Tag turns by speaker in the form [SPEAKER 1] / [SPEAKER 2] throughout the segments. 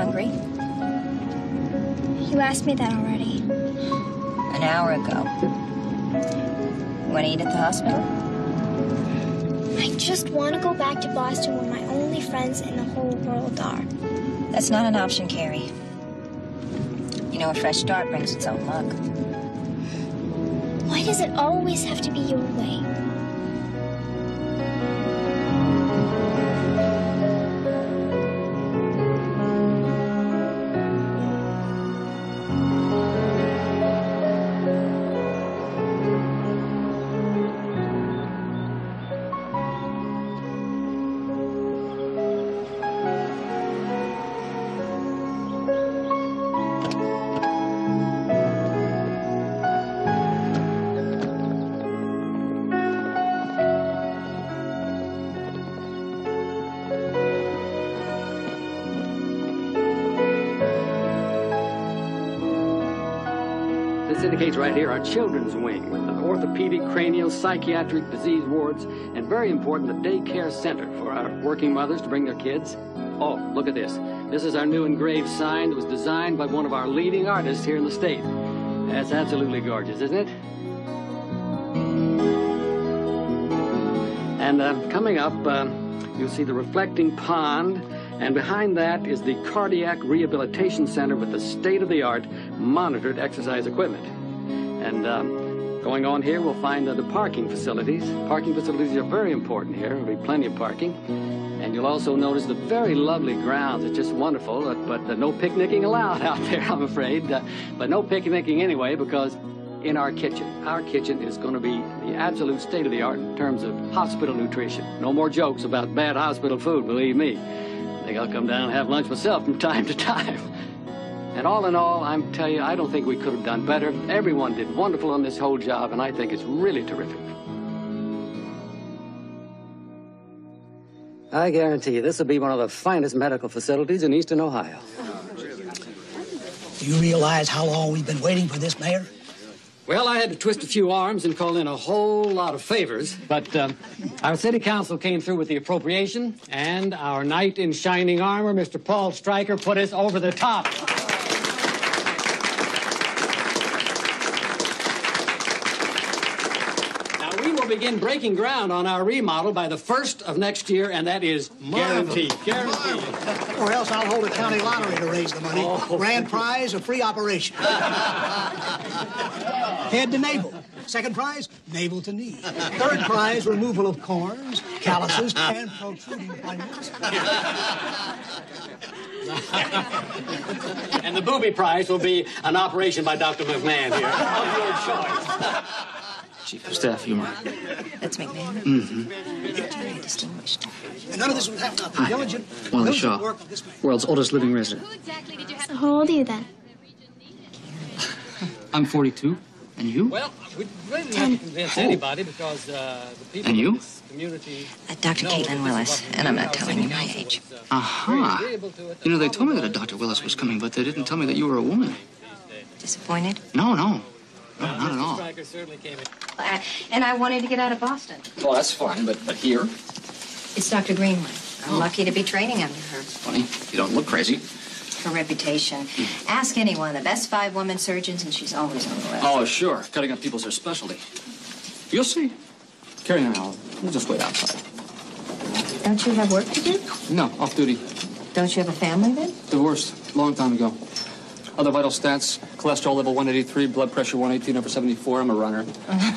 [SPEAKER 1] hungry?
[SPEAKER 2] You asked me that already.
[SPEAKER 1] An hour ago. You want to eat at the hospital?
[SPEAKER 2] I just want to go back to Boston where my only friends in the whole world are.
[SPEAKER 1] That's not an option, Carrie. You know, a fresh start brings its own luck.
[SPEAKER 2] Why does it always have to be your way?
[SPEAKER 3] This indicates right here our children's wing with the orthopedic, cranial, psychiatric disease wards, and very important, the daycare center for our working mothers to bring their kids. Oh, look at this. This is our new engraved sign that was designed by one of our leading artists here in the state. That's absolutely gorgeous, isn't it? And coming up, you'll see the reflecting pond, and behind that is the Cardiac Rehabilitation Center with the state-of-the-art monitored exercise equipment. And going on here, we'll find the parking facilities. Parking facilities are very important here. There'll be plenty of parking. And you'll also notice the very lovely grounds. It's just wonderful, but no picnicking allowed out there, I'm afraid. But no picnicking anyway, because in our kitchen is going to be the absolute state-of-the-art in terms of hospital nutrition. No more jokes about bad hospital food, believe me. I think I'll come down and have lunch myself from time to time. And all in all, I'm telling you, I don't think we could have done better. Everyone did wonderful on this whole job, and I think it's really terrific. I guarantee you, this will be one of the finest medical facilities in Eastern Ohio.
[SPEAKER 4] Do you realize how long we've been waiting for this, Mayor?
[SPEAKER 3] Well, I had to twist a few arms and call in a whole lot of favors, but our city council came through with the appropriation, and our knight in shining armor, Mr. Paul Stryker, put us over the top. Now, we will begin breaking ground on our remodel by the 1st of next year, and that is guaranteed. Guaranteed.
[SPEAKER 4] Or else I'll hold a county lottery to raise the money. Oh. Grand prize, a free operation. Head to navel. Second prize, navel to knee. Third prize, removal of corns, calluses, and protruding findings.
[SPEAKER 3] And the booby prize will be an operation by Dr. McMahon here. Of your choice.
[SPEAKER 5] Chief of Staff, you mind?
[SPEAKER 1] That's McMahon.
[SPEAKER 5] Mm-hmm.
[SPEAKER 1] Very distinguished.
[SPEAKER 4] And none of this would happen without the diligent
[SPEAKER 5] Wally Shaw,
[SPEAKER 4] work of this man.
[SPEAKER 5] world's oldest living resident.
[SPEAKER 2] So how old are you then?
[SPEAKER 5] I'm 42. And you?
[SPEAKER 3] Well, we really didn't have to convince anybody because the people
[SPEAKER 5] and you?
[SPEAKER 3] in this community...
[SPEAKER 1] Dr. Jaclyn Willis, and I'm not telling you my age.
[SPEAKER 5] Aha. You know, they told me that a Dr. Willis was coming, but they didn't tell me that you were a woman.
[SPEAKER 1] Disappointed?
[SPEAKER 5] No, not at all.
[SPEAKER 1] And I wanted to get out of Boston.
[SPEAKER 5] Well, that's fine, but here?
[SPEAKER 1] It's Dr. Greenway. I'm lucky to be training under her.
[SPEAKER 5] Funny, you don't look crazy.
[SPEAKER 1] Her reputation. Ask anyone, the best 5 women surgeons, and she's always on the list.
[SPEAKER 5] Oh, sure. Cutting up people's her specialty. You'll see. Carrie and I'll just wait outside.
[SPEAKER 1] Don't you have work to do?
[SPEAKER 5] No, off duty.
[SPEAKER 1] Don't you have a family then?
[SPEAKER 5] Divorced. Long time ago. Other vital stats, cholesterol level 183, blood pressure 118 over 74. I'm a runner.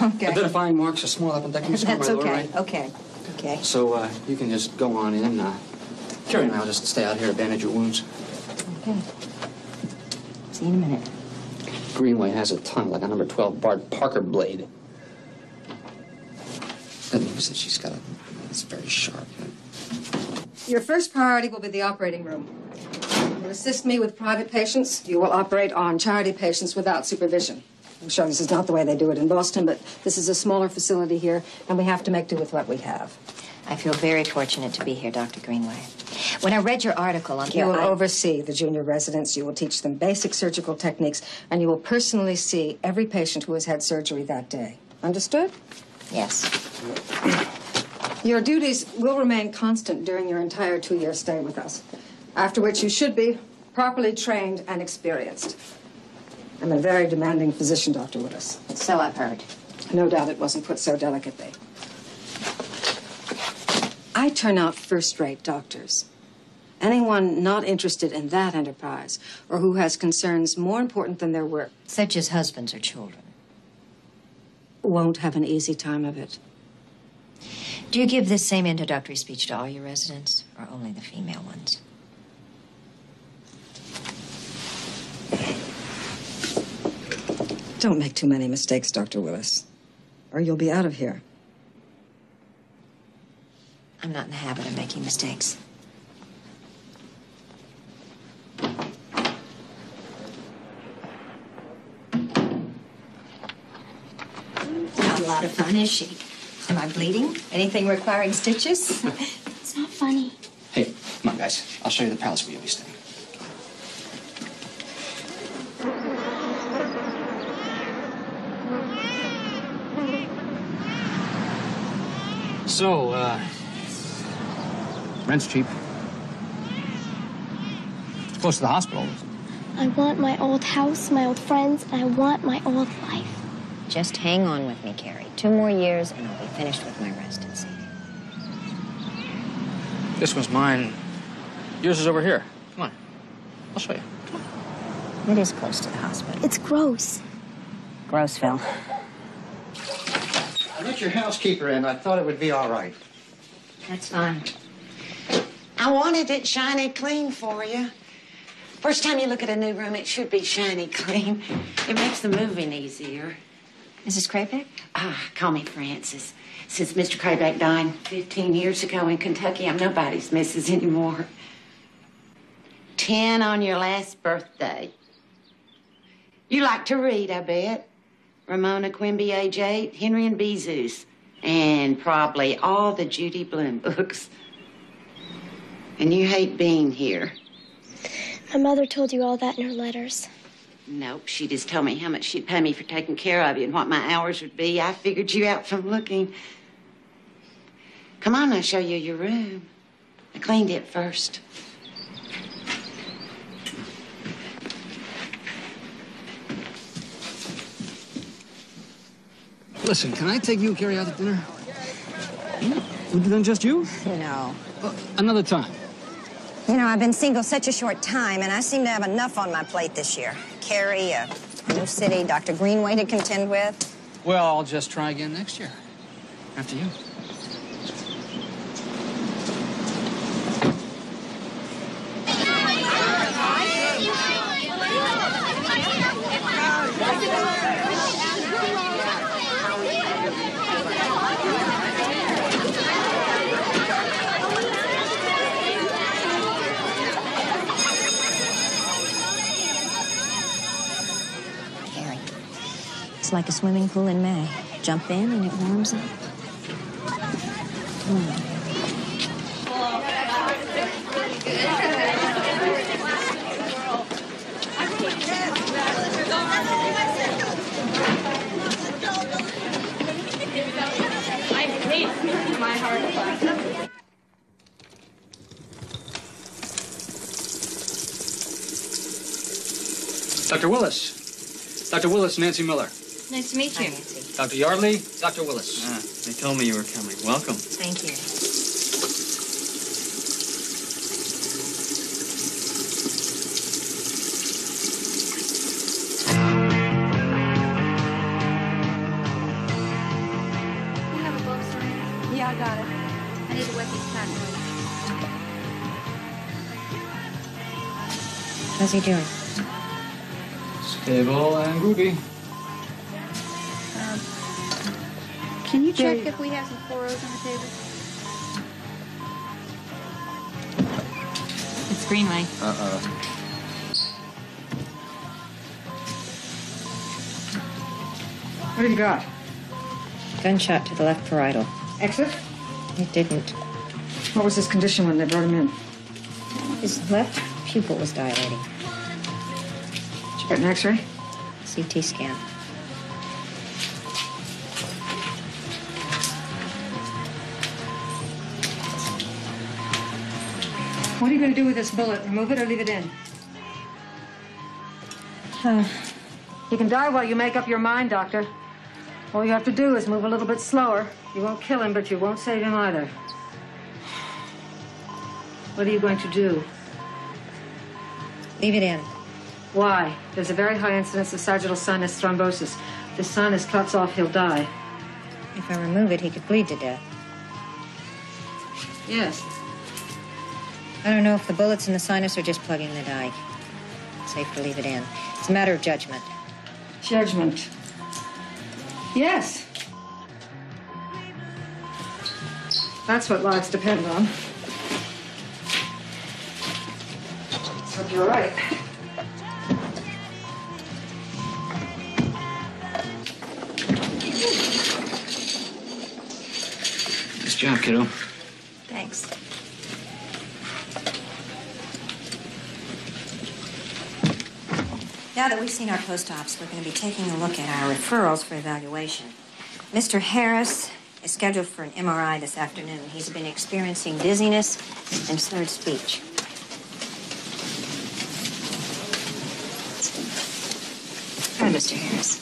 [SPEAKER 1] Okay.
[SPEAKER 5] Identifying marks, a small appendectomy.
[SPEAKER 1] That's okay.
[SPEAKER 5] Right.
[SPEAKER 1] Okay.
[SPEAKER 5] So you can just go on in. Carrie and I'll just stay out here to bandage your wounds.
[SPEAKER 1] Okay. See you in a minute.
[SPEAKER 5] Greenway has a tongue like a number 12 Bart Parker blade. That means that she's got a... It's very sharp.
[SPEAKER 6] Your first priority will be the operating room. You will assist me with private patients. You will operate on charity patients without supervision. I'm sure this is not the way they do it in Boston, but this is a smaller facility here, and we have to make do with what we have.
[SPEAKER 1] I feel very fortunate to be here, Dr. Greenway. When I read your article on
[SPEAKER 6] You will oversee the junior residents. You will teach them basic surgical techniques, and you will personally see every patient who has had surgery that day. Understood?
[SPEAKER 1] Yes.
[SPEAKER 6] Your duties will remain constant during your entire 2-year stay with us, after which you should be properly trained and experienced. I'm a very demanding physician, Dr. Willis.
[SPEAKER 1] So I've heard.
[SPEAKER 6] No doubt it wasn't put so delicately. I turn out first-rate doctors. Anyone not interested in that enterprise or who has concerns more important than their work
[SPEAKER 1] Such as husbands or children.
[SPEAKER 6] won't have an easy time of it.
[SPEAKER 1] Do you give this same introductory speech to all your residents, or only the female ones?
[SPEAKER 6] Don't make too many mistakes, Dr. Willis, or you'll be out of here.
[SPEAKER 1] I'm not in the habit of making mistakes. Not a lot of fun, is she? Am I bleeding? Anything requiring stitches?
[SPEAKER 2] It's not funny.
[SPEAKER 5] Hey, come on, guys. I'll show you the palace where you'll be staying. So, rent's cheap. It's close to the hospital.
[SPEAKER 2] I want my old house, my old friends, and I want my old life.
[SPEAKER 1] Just hang on with me, Carrie. 2 more years, and I'll be finished with my residency.
[SPEAKER 5] This one's mine. Yours is over here. Come on. I'll show you.
[SPEAKER 1] It is close to the hospital.
[SPEAKER 2] It's gross.
[SPEAKER 1] Gross, Phil.
[SPEAKER 7] I let your housekeeper in. I thought it would be all right.
[SPEAKER 1] That's fine.
[SPEAKER 8] I wanted it shiny clean for you. First time you look at a new room, it should be shiny clean. It makes the moving easier.
[SPEAKER 1] Mrs. Kraybeck?
[SPEAKER 8] Call me Frances. Since Mr. Kraybeck died 15 years ago in Kentucky, I'm nobody's missus anymore. 10 on your last birthday. You like to read, I bet. Ramona Quimby, age 8, Henry and Bezoos, and probably all the Judy Blume books. And you hate being here.
[SPEAKER 2] My mother told you all that in her letters.
[SPEAKER 8] Nope, she just told me how much she'd pay me for taking care of you and what my hours would be. I figured you out from looking. Come on, I'll show you your room. I cleaned it first.
[SPEAKER 5] Listen, can I take you and Carrie out to dinner? Would you done just you?
[SPEAKER 9] No.
[SPEAKER 5] Another time.
[SPEAKER 9] You know, I've been single such a short time, and I seem to have enough on my plate this year. Carrie, a new city, Dr. Greenway to contend with.
[SPEAKER 5] Well, I'll just try again next year. After you.
[SPEAKER 1] It's like a swimming pool in May. Jump in and it warms up. Come on.
[SPEAKER 5] Dr. Willis. Dr. Willis, Nancy Miller.
[SPEAKER 1] Nice to meet you.
[SPEAKER 5] Dr. Yardley, Dr. Willis.
[SPEAKER 10] They told me you were coming. Welcome.
[SPEAKER 1] Thank you.
[SPEAKER 11] You have a book, sir? Yeah, I got it. I need to wet these pens.
[SPEAKER 1] How's he doing?
[SPEAKER 5] Stable and groovy.
[SPEAKER 11] Can you check if we have some 4Os on the table?
[SPEAKER 1] It's Greenway.
[SPEAKER 6] What have you got?
[SPEAKER 1] Gunshot to the left parietal.
[SPEAKER 6] Exit?
[SPEAKER 1] It didn't.
[SPEAKER 6] What was his condition when they brought him in?
[SPEAKER 1] His left pupil was dilating.
[SPEAKER 6] Did you get an X-ray?
[SPEAKER 1] CT scan.
[SPEAKER 6] What are you going to do with this bullet? Remove it or leave it in? You can die while you make up your mind, Doctor. All you have to do is move a little bit slower. You won't kill him, but you won't save him either. What are you going to do?
[SPEAKER 9] Leave it in.
[SPEAKER 6] Why? There's a very high incidence of sagittal sinus thrombosis. If the sinus cuts off, he'll die.
[SPEAKER 9] If I remove it, he could bleed to death.
[SPEAKER 6] Yes.
[SPEAKER 9] I don't know if the bullets in the sinus are just plugging the dike. It's safe to leave it in. It's a matter of judgment.
[SPEAKER 6] Judgment. Yes. That's what lives depend on. Let's hope you're right.
[SPEAKER 10] Nice job, kiddo.
[SPEAKER 9] Thanks. Now that we've seen our post-ops, we're going to be taking a look at our referrals for evaluation. Mr. Harris is scheduled for an MRI this afternoon. He's been experiencing dizziness and slurred speech. Hi, Mr. Harris.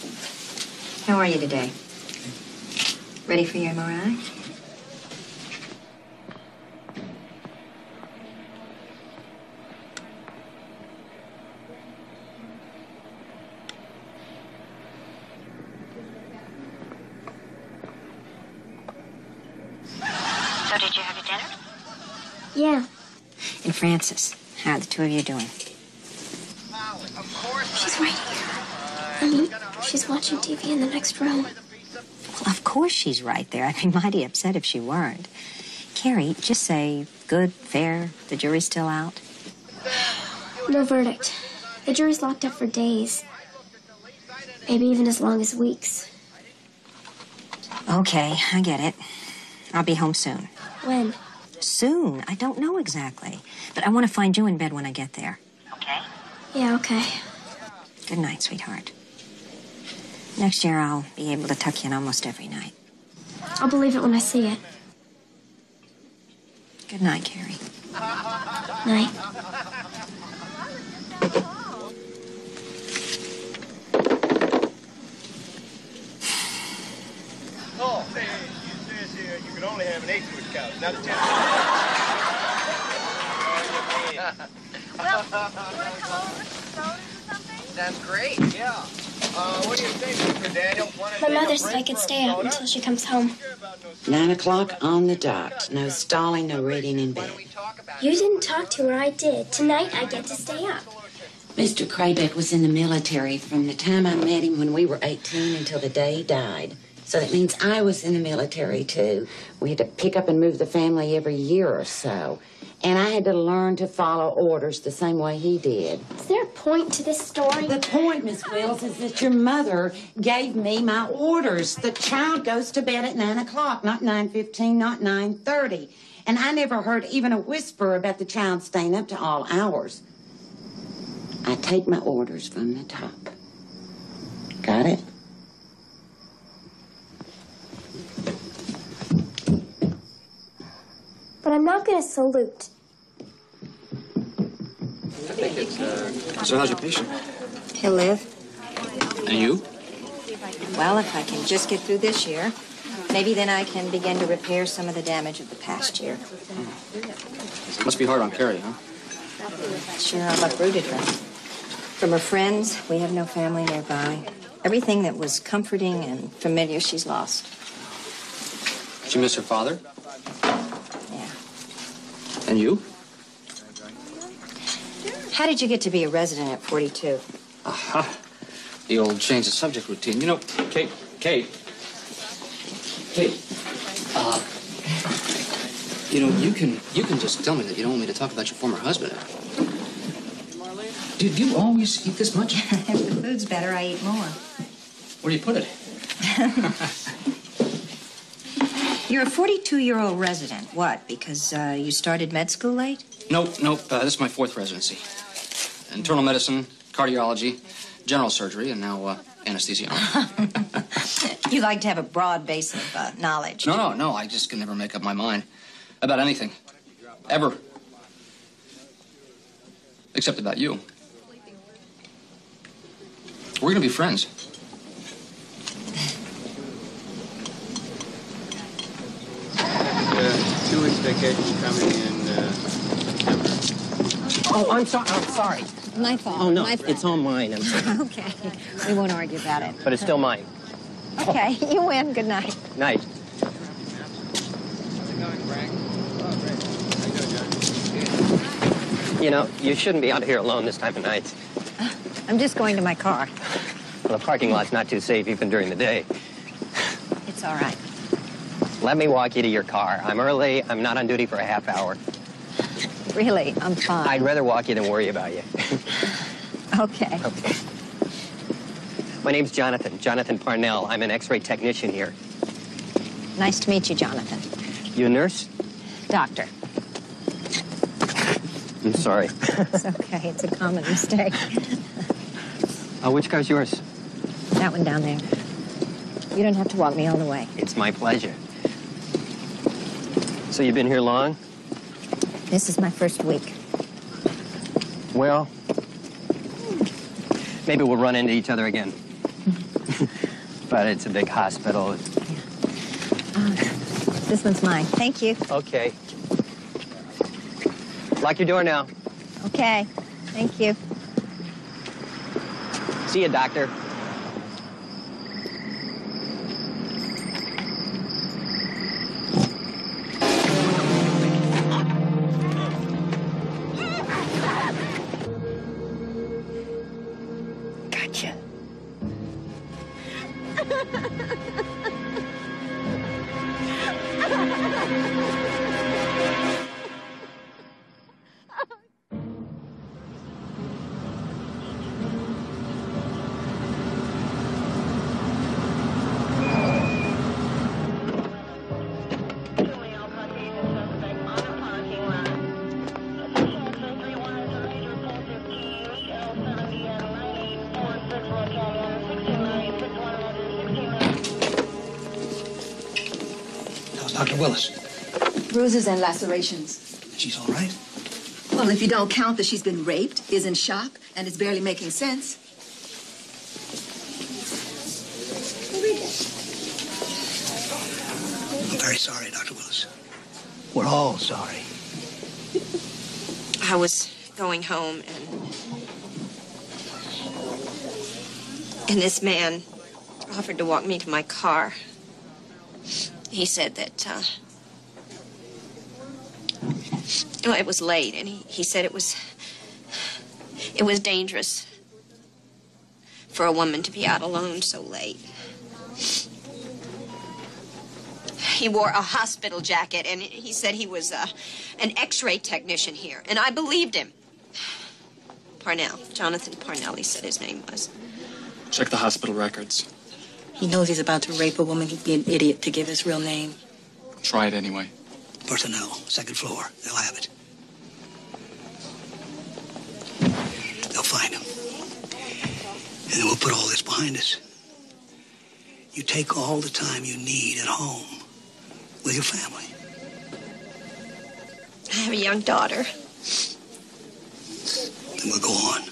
[SPEAKER 9] How are you today? Ready for your MRI?
[SPEAKER 2] So did you have your dinner? Yeah.
[SPEAKER 9] And Frances, how are the two of you doing?
[SPEAKER 2] She's right here. I mean, she's watching TV in the next room.
[SPEAKER 9] Well, of course she's right there. I'd be mighty upset if she weren't. Carrie, just say good, fair, the jury's still out.
[SPEAKER 2] No verdict. The jury's locked up for days. Maybe even as long as weeks.
[SPEAKER 9] Okay, I get it. I'll be home soon.
[SPEAKER 2] When?
[SPEAKER 9] Soon. I don't know exactly. But I want to find you in bed when I get there. Okay?
[SPEAKER 2] Yeah, okay.
[SPEAKER 9] Good night, sweetheart. Next year, I'll be able to tuck you in almost every night.
[SPEAKER 2] I'll believe it when I see it.
[SPEAKER 9] Good night, Carrie.
[SPEAKER 2] Night.
[SPEAKER 12] Oh, hey, it says here you can only have an 8-foot couch, not a 10-foot.
[SPEAKER 13] Well, you want to call over some sodas or something?
[SPEAKER 12] That's great, yeah. What do you think, Mr. Daniel?
[SPEAKER 2] My mother said I could stay up until she comes home.
[SPEAKER 8] 9 o'clock on the dot. No stalling, no reading in bed.
[SPEAKER 2] You didn't talk to her, I did. Tonight I get to stay up.
[SPEAKER 8] Mr. Craybeck was in the military from the time I met him when we were 18 until the day he died. So that means I was in the military, too. We had to pick up and move the family every year or so. And I had to learn to follow orders the same way he did.
[SPEAKER 2] Is there a point to this story?
[SPEAKER 8] The point, Miss Wills, is that your mother gave me my orders. The child goes to bed at 9 o'clock, not 9:15, not 9:30. And I never heard even a whisper about the child staying up to all hours. I take my orders from the top. Got it?
[SPEAKER 2] But I'm not going to salute.
[SPEAKER 5] I think it's, So how's your patient?
[SPEAKER 9] He'll live.
[SPEAKER 5] And you?
[SPEAKER 9] Well, if I can just get through this year, maybe then I can begin to repair some of the damage of the past year.
[SPEAKER 5] Must be hard on Carrie, huh?
[SPEAKER 9] Sure, I've uprooted her. From her friends, we have no family nearby. Everything that was comforting and familiar, she's lost.
[SPEAKER 5] She miss her father?
[SPEAKER 9] Yeah.
[SPEAKER 5] And you?
[SPEAKER 9] How did you get to be a resident at 42?
[SPEAKER 5] Aha. The old change of subject routine. You know, Kate. You know, you can just tell me that you don't want me to talk about your former husband. Do you always eat this much?
[SPEAKER 9] If the food's better, I eat more.
[SPEAKER 5] Where do you put it?
[SPEAKER 9] You're a 42-year-old resident. What, because you started med school late?
[SPEAKER 5] Nope. This is my 4th residency. Internal medicine, cardiology, general surgery, and now anesthesiology.
[SPEAKER 9] You like to have a broad base of knowledge.
[SPEAKER 5] No. I just can never make up my mind about anything. Ever. Except about you. We're gonna be friends.
[SPEAKER 14] 2 weeks vacation coming in September.
[SPEAKER 15] Oh, I'm sorry.
[SPEAKER 9] My fault.
[SPEAKER 15] Oh, no,
[SPEAKER 9] My fault.
[SPEAKER 15] it's all mine. I'm sorry.
[SPEAKER 9] Okay. We won't argue about it.
[SPEAKER 15] But it's still mine.
[SPEAKER 9] Okay, you win. Good night.
[SPEAKER 15] Night. You know, you shouldn't be out here alone this time of night.
[SPEAKER 9] I'm just going to my car.
[SPEAKER 15] Well, the parking lot's not too safe even during the day.
[SPEAKER 9] It's all right.
[SPEAKER 15] Let me walk you to your car. I'm early. I'm not on duty for a half hour.
[SPEAKER 9] Really, I'm fine.
[SPEAKER 15] I'd rather walk you than worry about you.
[SPEAKER 9] Okay.
[SPEAKER 15] Okay. My name's Jonathan Parnell. I'm an X-ray technician here.
[SPEAKER 9] Nice to meet you, Jonathan.
[SPEAKER 15] You a nurse?
[SPEAKER 9] Doctor.
[SPEAKER 15] I'm sorry.
[SPEAKER 9] It's okay. It's a common mistake.
[SPEAKER 15] Which car's yours?
[SPEAKER 9] That one down there. You don't have to walk me all the way.
[SPEAKER 15] It's my pleasure. So you've been here long?
[SPEAKER 9] This is my first week.
[SPEAKER 15] Well, maybe we'll run into each other again. But it's a big hospital.
[SPEAKER 9] This one's mine. Thank you.
[SPEAKER 15] Okay. Lock your door now.
[SPEAKER 9] Okay. Thank you.
[SPEAKER 15] See you, doctor.
[SPEAKER 9] Gotcha.
[SPEAKER 4] Dr. Willis.
[SPEAKER 16] Bruises and lacerations.
[SPEAKER 4] She's all right?
[SPEAKER 16] Well, if you don't count that she's been raped, is in shock, and is barely making sense.
[SPEAKER 4] I'm very sorry, Dr. Willis. We're all sorry.
[SPEAKER 9] I was going home, and this man offered to walk me to my car. He said that, well, it was late, and he said it was dangerous for a woman to be out alone so late. He wore a hospital jacket, and he said he was an X-ray technician here, and I believed him. Parnell, Jonathan Parnell, he said his name was.
[SPEAKER 5] Check the hospital records.
[SPEAKER 16] He knows he's about to rape a woman. He'd be an idiot to give his real name.
[SPEAKER 5] Try it anyway.
[SPEAKER 4] Personnel, second floor. They'll have it. They'll find him. And then we'll put all this behind us. You take all the time you need at home with your family.
[SPEAKER 9] I have a young daughter.
[SPEAKER 4] Then we'll go on.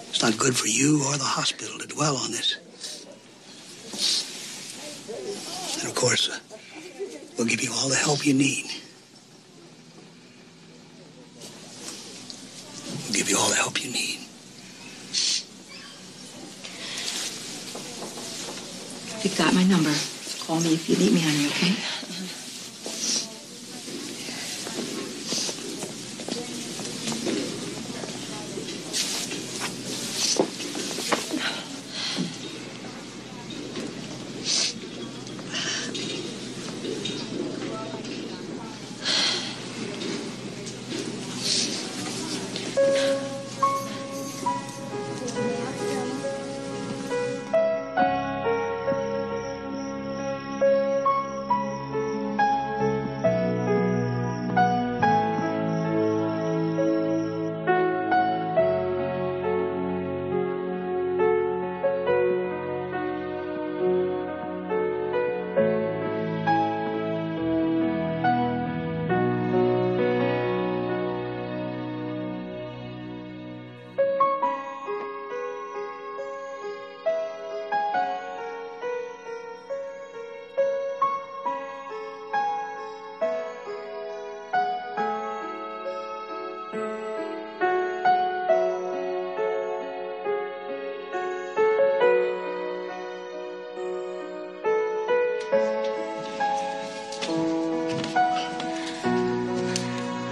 [SPEAKER 4] It's not good for you or the hospital to dwell on this. And of course, we'll give you all the help you need. We'll give you all the help you need.
[SPEAKER 16] You've got my number. Call me if you need me, honey, okay?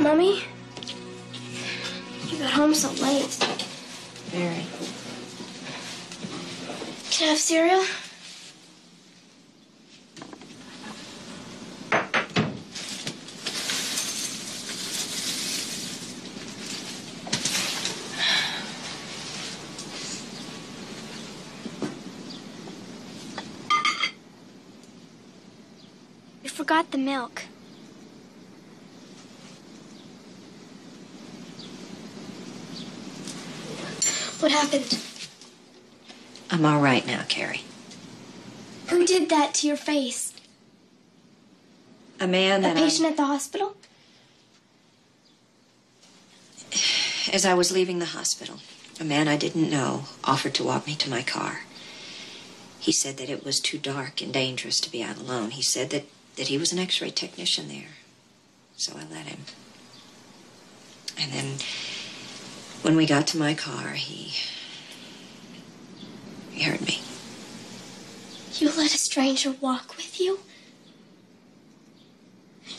[SPEAKER 2] Mommy? You got home so late.
[SPEAKER 9] Very.
[SPEAKER 2] Can I have cereal? You forgot the milk. What happened?
[SPEAKER 9] I'm all right now, Carrie.
[SPEAKER 2] Who did that to your face?
[SPEAKER 9] A man
[SPEAKER 2] A
[SPEAKER 9] that
[SPEAKER 2] patient at the hospital?
[SPEAKER 9] As I was leaving the hospital, a man I didn't know offered to walk me to my car. He said that it was too dark and dangerous to be out alone. He said that he was an x-ray technician there. So I let him. And then when we got to my car, he hurt me.
[SPEAKER 2] You let a stranger walk with you?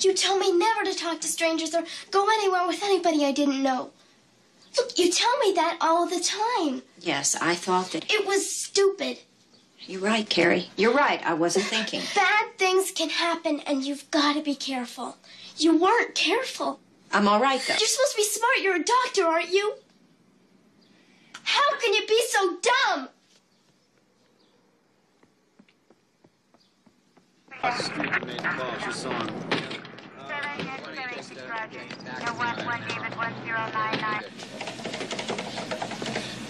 [SPEAKER 2] You tell me never to talk to strangers or go anywhere with anybody I didn't know. Look, you tell me that all the time.
[SPEAKER 9] Yes, I thought that...
[SPEAKER 2] It was stupid.
[SPEAKER 9] You're right, Carrie. You're right. I wasn't thinking.
[SPEAKER 2] Bad things can happen, and you've got to be careful. You weren't careful.
[SPEAKER 9] I'm all right, though.
[SPEAKER 2] You're supposed to be smart. You're a doctor, aren't you? How can you be so dumb?
[SPEAKER 14] Stupid made the call. She saw him.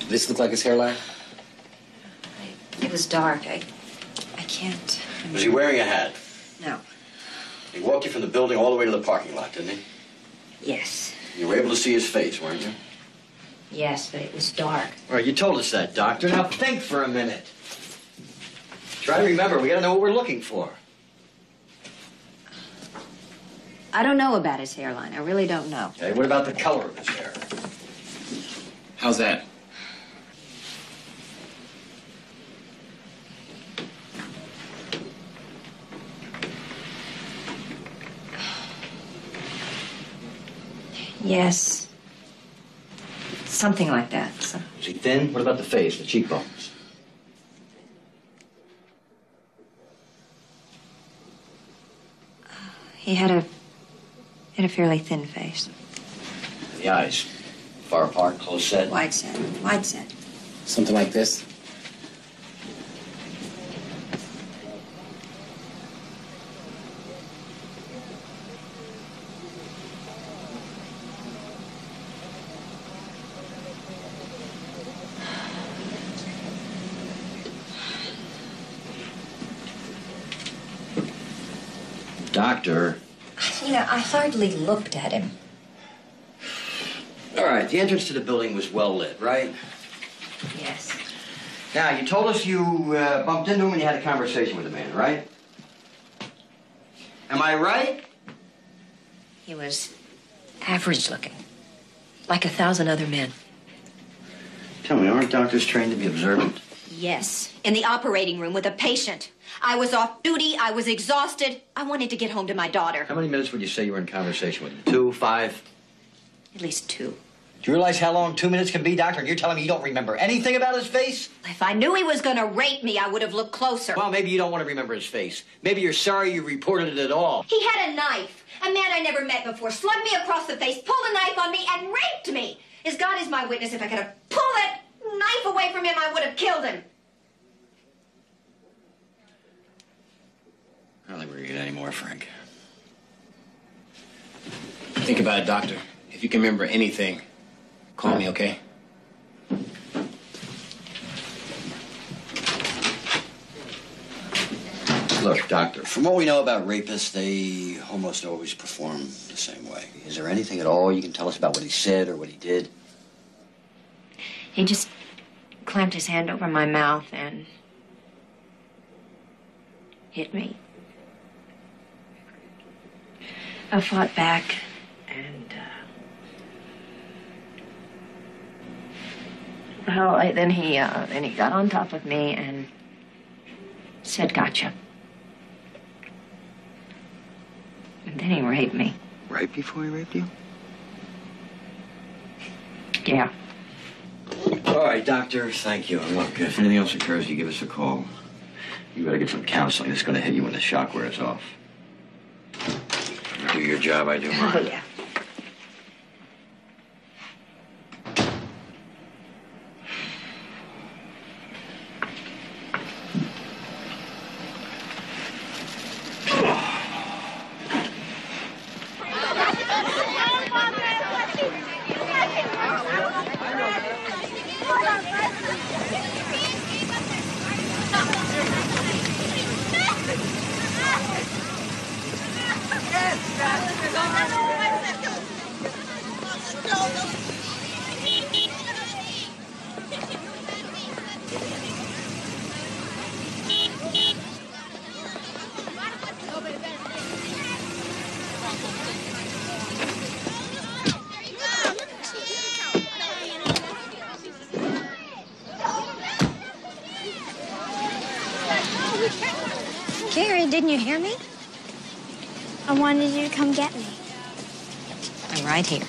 [SPEAKER 10] This look like his hairline?
[SPEAKER 9] It was dark. I can't...
[SPEAKER 17] Was he wearing a hat?
[SPEAKER 9] No.
[SPEAKER 17] He walked you from the building all the way to the parking lot, didn't he?
[SPEAKER 9] Yes.
[SPEAKER 17] You were able to see his face, weren't you?
[SPEAKER 9] Yes, but it was dark.
[SPEAKER 17] All right, you told us that, Doctor. Now think for a minute. Try to remember. We gotta know what we're looking for.
[SPEAKER 9] I don't know about his hairline. I really don't know.
[SPEAKER 17] Okay, what about the color of his hair?
[SPEAKER 10] How's that?
[SPEAKER 9] Yes. Something like that. So.
[SPEAKER 17] Is he thin? What about the face, the cheekbones?
[SPEAKER 9] He had a fairly thin face.
[SPEAKER 17] The eyes. Far apart, close set?
[SPEAKER 9] Wide set. Wide set.
[SPEAKER 10] Something like this?
[SPEAKER 17] Doctor.
[SPEAKER 9] You know, I hardly looked at him.
[SPEAKER 17] All right, the entrance to the building was well lit, right?
[SPEAKER 9] Yes.
[SPEAKER 17] Now, you told us you bumped into him and you had a conversation with the man, right? Am I right?
[SPEAKER 9] He was average looking. Like 1,000 other men.
[SPEAKER 17] Tell me, aren't doctors trained to be observant?
[SPEAKER 9] Yes. In the operating room with a patient. I was off duty. I was exhausted. I wanted to get home to my daughter.
[SPEAKER 17] How many minutes would you say you were in conversation with him? 2, 5?
[SPEAKER 9] At least 2.
[SPEAKER 17] Do you realize how long 2 minutes can be, Doctor? And you're telling me you don't remember anything about his face?
[SPEAKER 9] If I knew he was going to rape me, I would have looked closer.
[SPEAKER 17] Well, maybe you don't want to remember his face. Maybe you're sorry you reported it at all.
[SPEAKER 9] He had a knife. A man I never met before slugged me across the face, pulled a knife on me, and raped me. As God is my witness, if I could have pulled that knife away from him, I would have killed him.
[SPEAKER 17] I don't think we're going to get any more, Frank.
[SPEAKER 10] Think about it, Doctor. If you can remember anything, call me, okay?
[SPEAKER 17] Look, Doctor, from what we know about rapists, they almost always perform the same way. Is there anything at all you can tell us about what he said or what he did?
[SPEAKER 9] He just clamped his hand over my mouth and hit me. I fought back, and, then he got on top of me and said, "Gotcha." And then he raped me.
[SPEAKER 17] Right before he raped you?
[SPEAKER 8] Yeah.
[SPEAKER 17] All right, doctor, thank you. And look, if anything else occurs, you give us a call. You better get some counseling. It's going to hit you when the shock wears off. You do your job, I do mine.
[SPEAKER 8] Oh, yeah.
[SPEAKER 1] Carrie, didn't you hear me?
[SPEAKER 2] I wanted you to come get me.
[SPEAKER 1] I'm right here.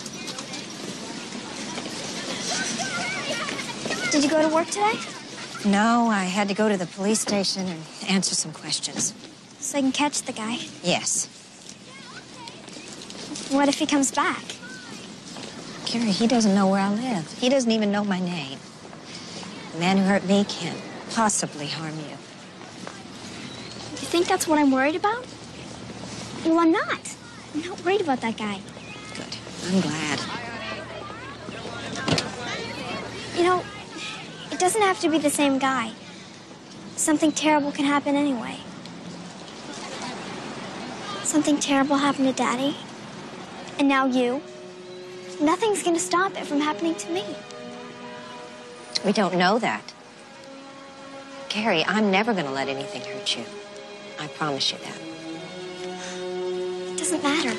[SPEAKER 2] Did you go to work today?
[SPEAKER 1] No, I had to go to the police station and answer some questions.
[SPEAKER 2] So I can catch the guy.
[SPEAKER 1] Yes.
[SPEAKER 2] What if he comes back?
[SPEAKER 1] Carrie, he doesn't know where I live. He doesn't even know my name. The man who hurt me can't possibly harm you.
[SPEAKER 2] You think that's what I'm worried about? Well, I'm not. I'm not worried about that guy.
[SPEAKER 1] Good. I'm glad.
[SPEAKER 2] You know, it doesn't have to be the same guy. Something terrible can happen anyway. Something terrible happened to Daddy. And now you. Nothing's gonna stop it from happening to me.
[SPEAKER 1] We don't know that. Carrie, I'm never going to let anything hurt you. I promise you that.
[SPEAKER 2] It doesn't matter.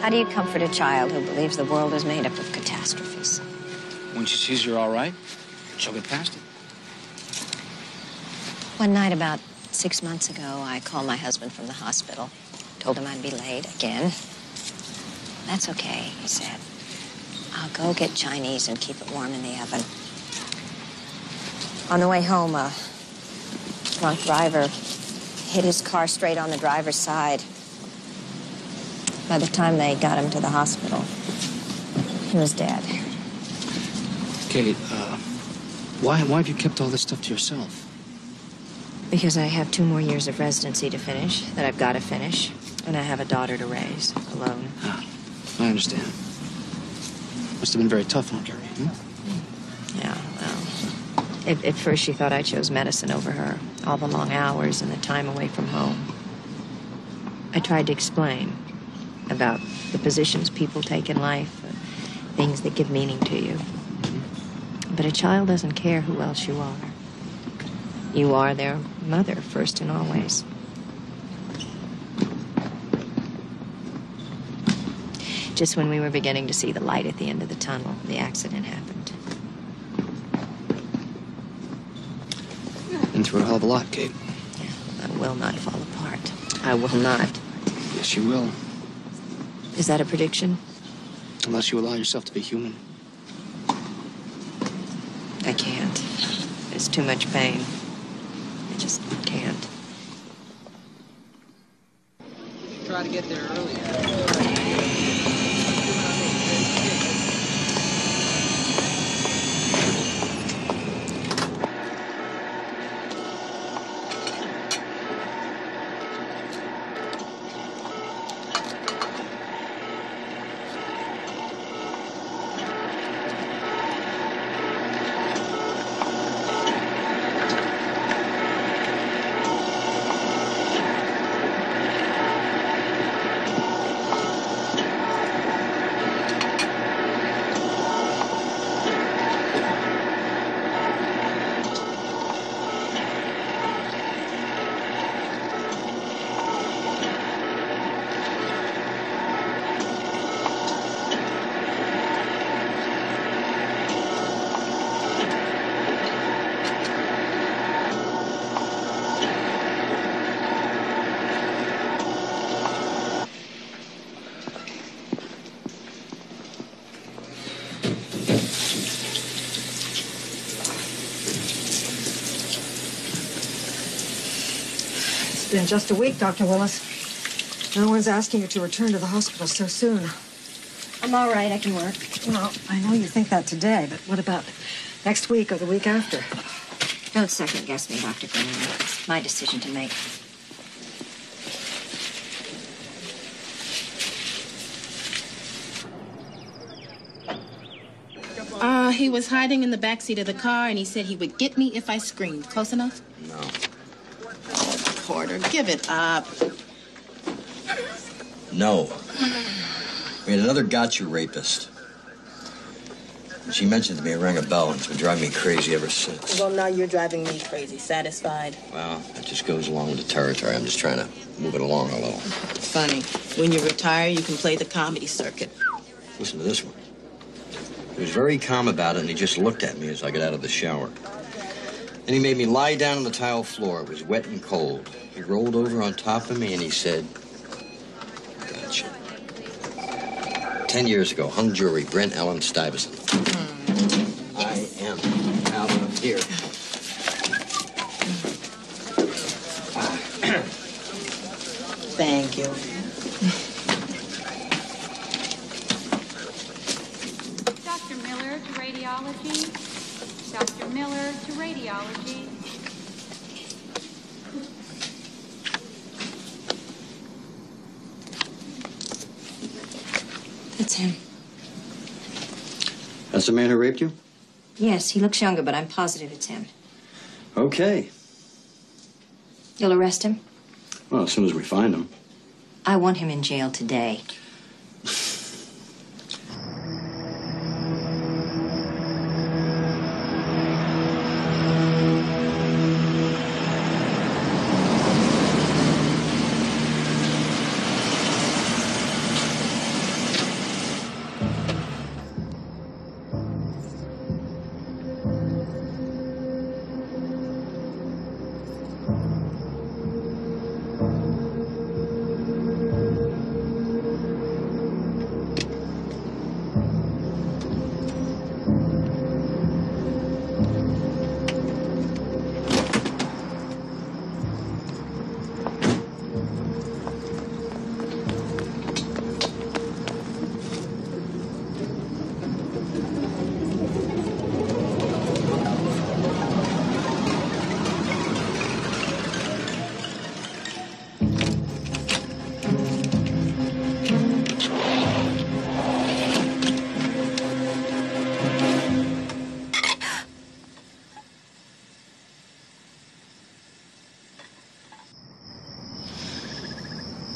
[SPEAKER 1] How do you comfort a child who believes the world is made up of catastrophes?
[SPEAKER 5] When she sees you're all right, she'll get past it.
[SPEAKER 1] One night about 6 months ago, I called my husband from the hospital. Told him I'd be late again. That's okay, he said. I'll go get Chinese and keep it warm in the oven. On the way home, a drunk driver hit his car straight on the driver's side. By the time they got him to the hospital, he was dead.
[SPEAKER 5] Kate, why have you kept all this stuff to yourself?
[SPEAKER 9] Because I have 2 more years of residency to finish that I've got to finish, and I have a daughter to raise alone.
[SPEAKER 5] Ah, I understand. Must have been very tough on Carrie,
[SPEAKER 9] Yeah, well, at first she thought I chose medicine over her, all the long hours and the time away from home. I tried to explain about the positions people take in life, things that give meaning to you. But a child doesn't care who else you are. You are their mother, first and always. Just when we were beginning to see the light at the end of the tunnel, the accident happened.
[SPEAKER 5] Been through a hell of a lot, Kate.
[SPEAKER 9] Yeah, I will not fall apart. I will not.
[SPEAKER 5] Yes, you will.
[SPEAKER 9] Is that a prediction?
[SPEAKER 5] Unless you allow yourself to be human.
[SPEAKER 9] I can't. There's too much pain. I just can't.
[SPEAKER 18] Try to get there early.
[SPEAKER 6] been just a week, Dr. Willis. No one's asking you to return to the hospital so soon.
[SPEAKER 1] I'm all right. I can work.
[SPEAKER 6] Well, I know you think that today, but what about next week or the week after?
[SPEAKER 1] Don't second guess me, Dr. Green. It's my decision to make.
[SPEAKER 19] He was hiding in the backseat of the car, and he said he would get me if I screamed. Close enough?
[SPEAKER 17] No.
[SPEAKER 19] Oh, Porter, give it up.
[SPEAKER 17] No. We had another gotcha rapist. She mentioned it to me, it rang a bell, and it's been driving me crazy ever since.
[SPEAKER 19] Well, now you're driving me crazy. Satisfied?
[SPEAKER 17] Well, it just goes along with the territory. I'm just trying to move it along a little.
[SPEAKER 19] Funny. When you retire, you can play the comedy circuit.
[SPEAKER 17] Listen to this one. He was very calm about it, and he just looked at me as I got out of the shower. Then he made me lie down on the tile floor. It was wet and cold. He rolled over on top of me, and he said, "Gotcha." 10 years ago, hung jury, Brent Allen Stuyvesant. I am out of here.
[SPEAKER 19] Thank you.
[SPEAKER 11] Dr. Miller to radiology. Dr. Miller to radiology.
[SPEAKER 1] That's him.
[SPEAKER 17] That's the man who raped you?
[SPEAKER 1] Yes, he looks younger, but I'm positive it's him.
[SPEAKER 17] Okay.
[SPEAKER 1] You'll arrest him?
[SPEAKER 17] Well, as soon as we find him.
[SPEAKER 1] I want him in jail today.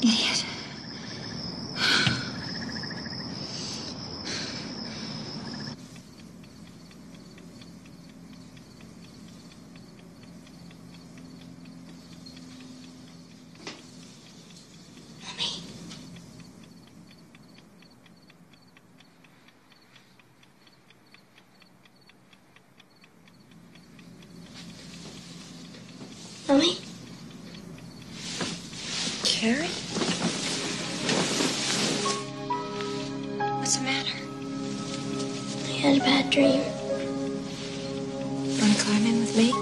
[SPEAKER 1] Idiot.
[SPEAKER 2] Mommy?
[SPEAKER 1] Carrie? What's the matter?
[SPEAKER 2] I had a bad dream.
[SPEAKER 1] Want to climb in with me?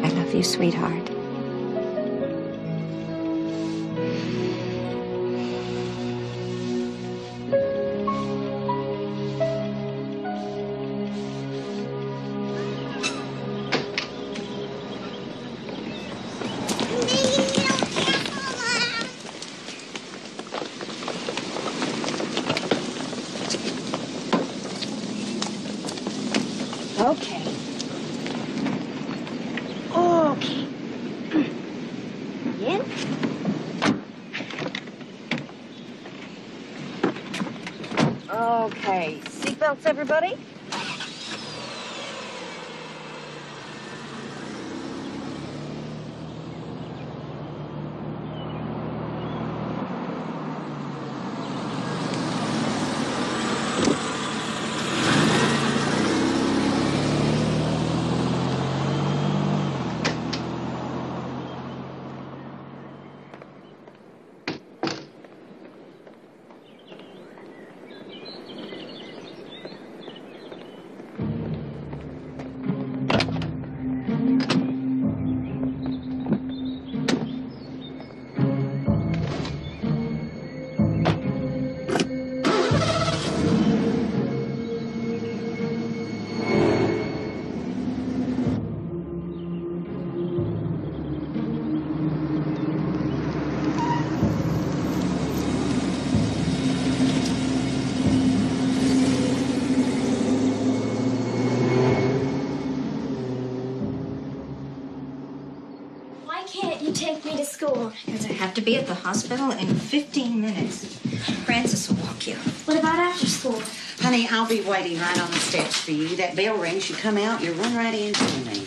[SPEAKER 1] I love you, sweetheart. Okay. Okay. In. Okay. Seatbelts, everybody?
[SPEAKER 9] to be at the hospital in 15 minutes. Francis will walk you.
[SPEAKER 2] What about after school?
[SPEAKER 8] Honey, I'll be waiting right on the steps for you. That bell rings, you come out, you run right into me.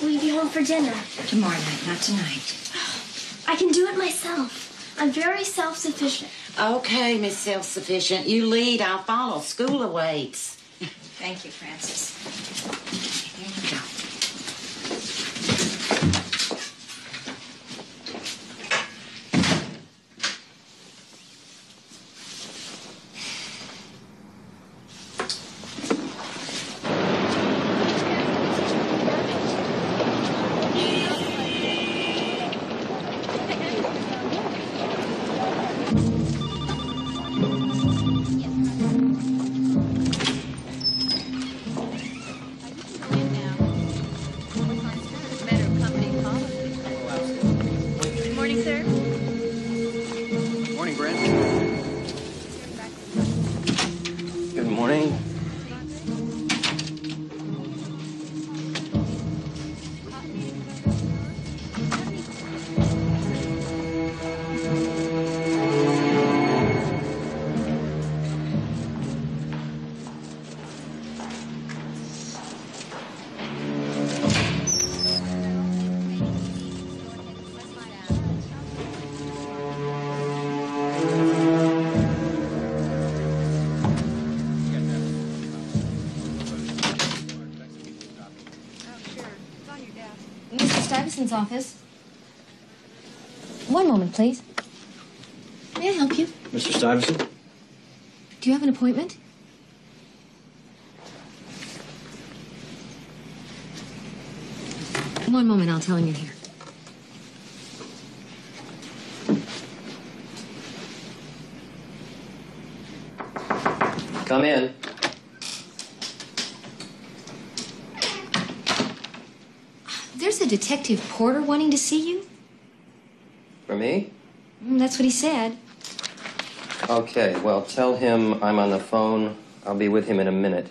[SPEAKER 2] Will you be home for dinner?
[SPEAKER 9] Tomorrow night, not tonight.
[SPEAKER 2] I can do it myself. I'm very self-sufficient.
[SPEAKER 8] Okay, Miss Self-Sufficient. You lead, I'll follow. School awaits.
[SPEAKER 9] Thank you, Francis. Here you go.
[SPEAKER 1] Office. One moment, please. May I help you?
[SPEAKER 17] Mr. Stuyvesant?
[SPEAKER 1] Do you have an appointment? One moment, I'll tell him you're here.
[SPEAKER 15] Come in.
[SPEAKER 1] There's a Detective Porter wanting to see you.
[SPEAKER 15] For me?
[SPEAKER 1] That's what he said.
[SPEAKER 15] Okay, well, tell him I'm on the phone. I'll be with him in a minute.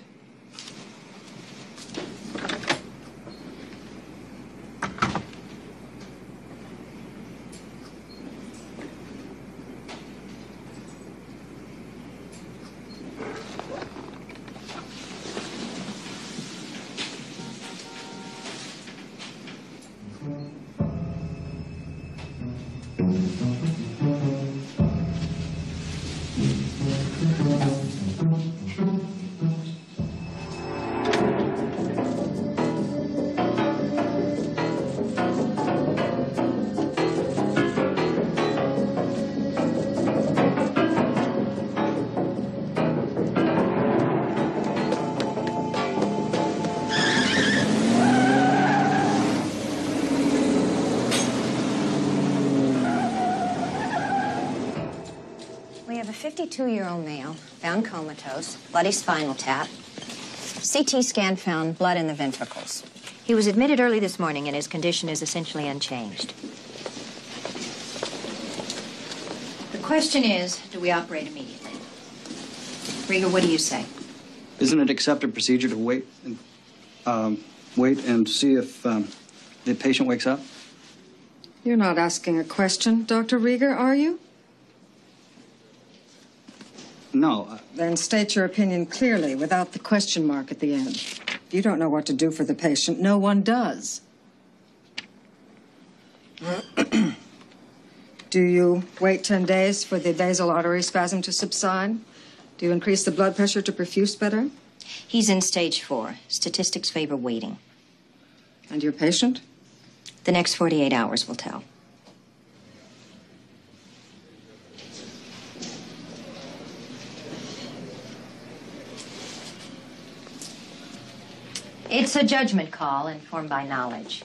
[SPEAKER 1] We have a 52-year-old male, found comatose, bloody spinal tap. CT scan found blood in the ventricles.
[SPEAKER 9] He was admitted early this morning, and his condition is essentially unchanged. The question is, do we operate immediately? Rieger, what do you say?
[SPEAKER 7] Isn't it accepted procedure to wait and see if the patient wakes up?
[SPEAKER 6] You're not asking a question, Dr. Rieger, are you?
[SPEAKER 7] No.
[SPEAKER 6] Then state your opinion clearly, without the question mark at the end. If you don't know what to do for the patient, no one does. Do you wait 10 days for the basal artery spasm to subside? Do you increase the blood pressure to perfuse better?
[SPEAKER 9] He's in stage 4. Statistics favor waiting.
[SPEAKER 6] And your patient?
[SPEAKER 9] The next 48 hours will tell. It's a judgment call informed by knowledge.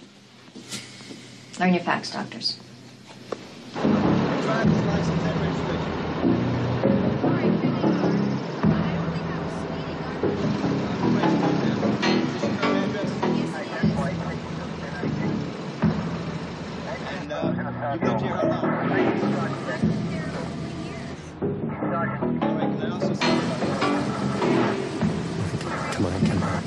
[SPEAKER 9] Learn your facts, doctors.
[SPEAKER 15] Come on, come on.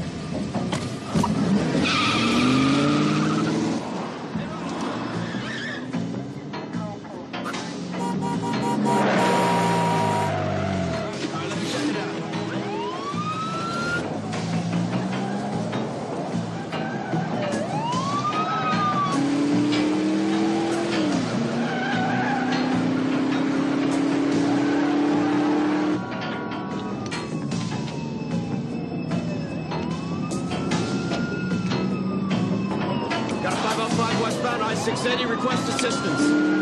[SPEAKER 20] 680, request assistance.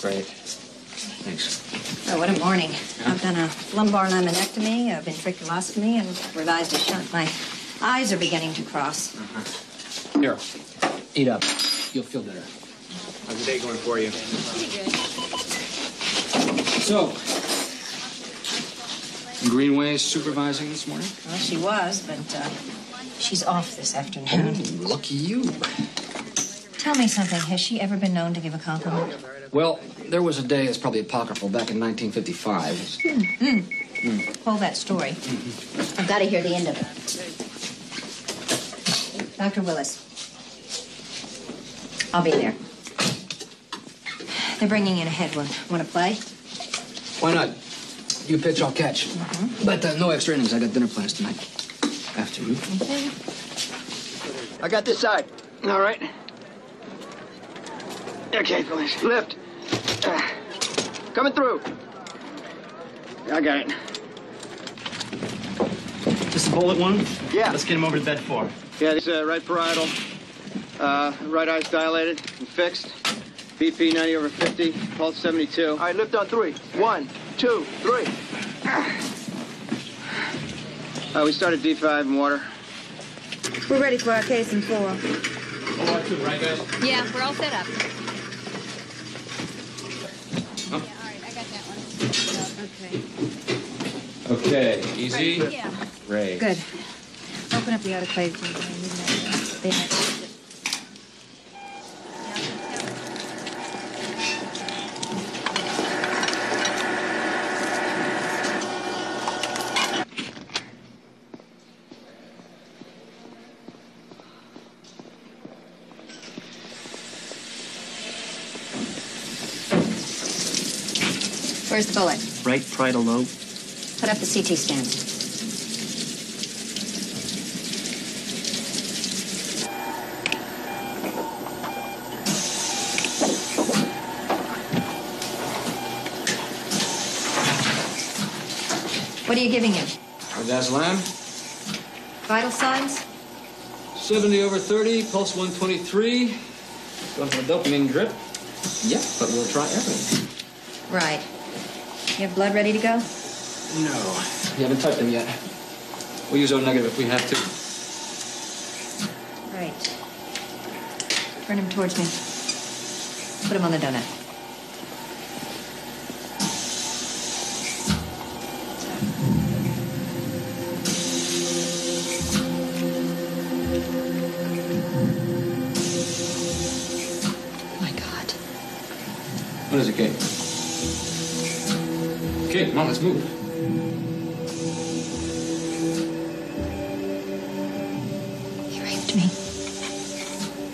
[SPEAKER 15] Great. Thanks.
[SPEAKER 1] Oh, what a morning. I've done a lumbar laminectomy, a ventriculostomy, and revised a shunt. My eyes are beginning to cross.
[SPEAKER 10] Here, eat up. You'll feel better. How's the day going for you?
[SPEAKER 1] Pretty good.
[SPEAKER 5] So, Greenway's supervising this morning?
[SPEAKER 1] Well, she was, but she's off this afternoon.
[SPEAKER 5] Oh, lucky you.
[SPEAKER 1] Tell me something. Has she ever been known to give a compliment?
[SPEAKER 5] Well, there was a day that's probably apocryphal back in 1955.
[SPEAKER 1] Hold that story. I've got to hear the end of it. Dr. Willis. I'll be there. They're bringing in a head one. Want to play?
[SPEAKER 5] Why not? You pitch, I'll catch. But no extra innings. I got dinner plans tonight. After you.
[SPEAKER 1] Okay.
[SPEAKER 12] I got this side. All right. Okay, please. Lift. Coming through. Yeah, I got it.
[SPEAKER 20] Just a bullet one?
[SPEAKER 12] Yeah.
[SPEAKER 20] Let's get him over to bed 4.
[SPEAKER 12] Yeah, this right parietal. Right eye's dilated and fixed. BP 90/50. Pulse 72. All right, lift on 3. 1, 2, 3. We started D5 in water.
[SPEAKER 16] We're ready for our case in 4.
[SPEAKER 20] OR2, right, guys?
[SPEAKER 11] Yeah, we're all set up.
[SPEAKER 20] Huh?
[SPEAKER 11] Yeah, all right, I got that one.
[SPEAKER 5] Okay, easy.
[SPEAKER 11] Yeah.
[SPEAKER 5] Great.
[SPEAKER 1] Good. Open up the autoclave. They might. Where's the bullet?
[SPEAKER 20] Right parietal lobe.
[SPEAKER 1] Put up the CT scan. What are you giving him?
[SPEAKER 5] Dazzlam,
[SPEAKER 1] Vital signs?
[SPEAKER 5] 70/30, pulse 123. Going for a dopamine drip. Yeah, but we'll try everything.
[SPEAKER 1] Right. You have blood ready to go?
[SPEAKER 5] No, we haven't touched him yet. We'll use O negative if we have to.
[SPEAKER 1] Right. Turn him towards me. Put him on the donut. My God.
[SPEAKER 5] What is it, Kate? Okay, come on, let's move.
[SPEAKER 1] He raped me.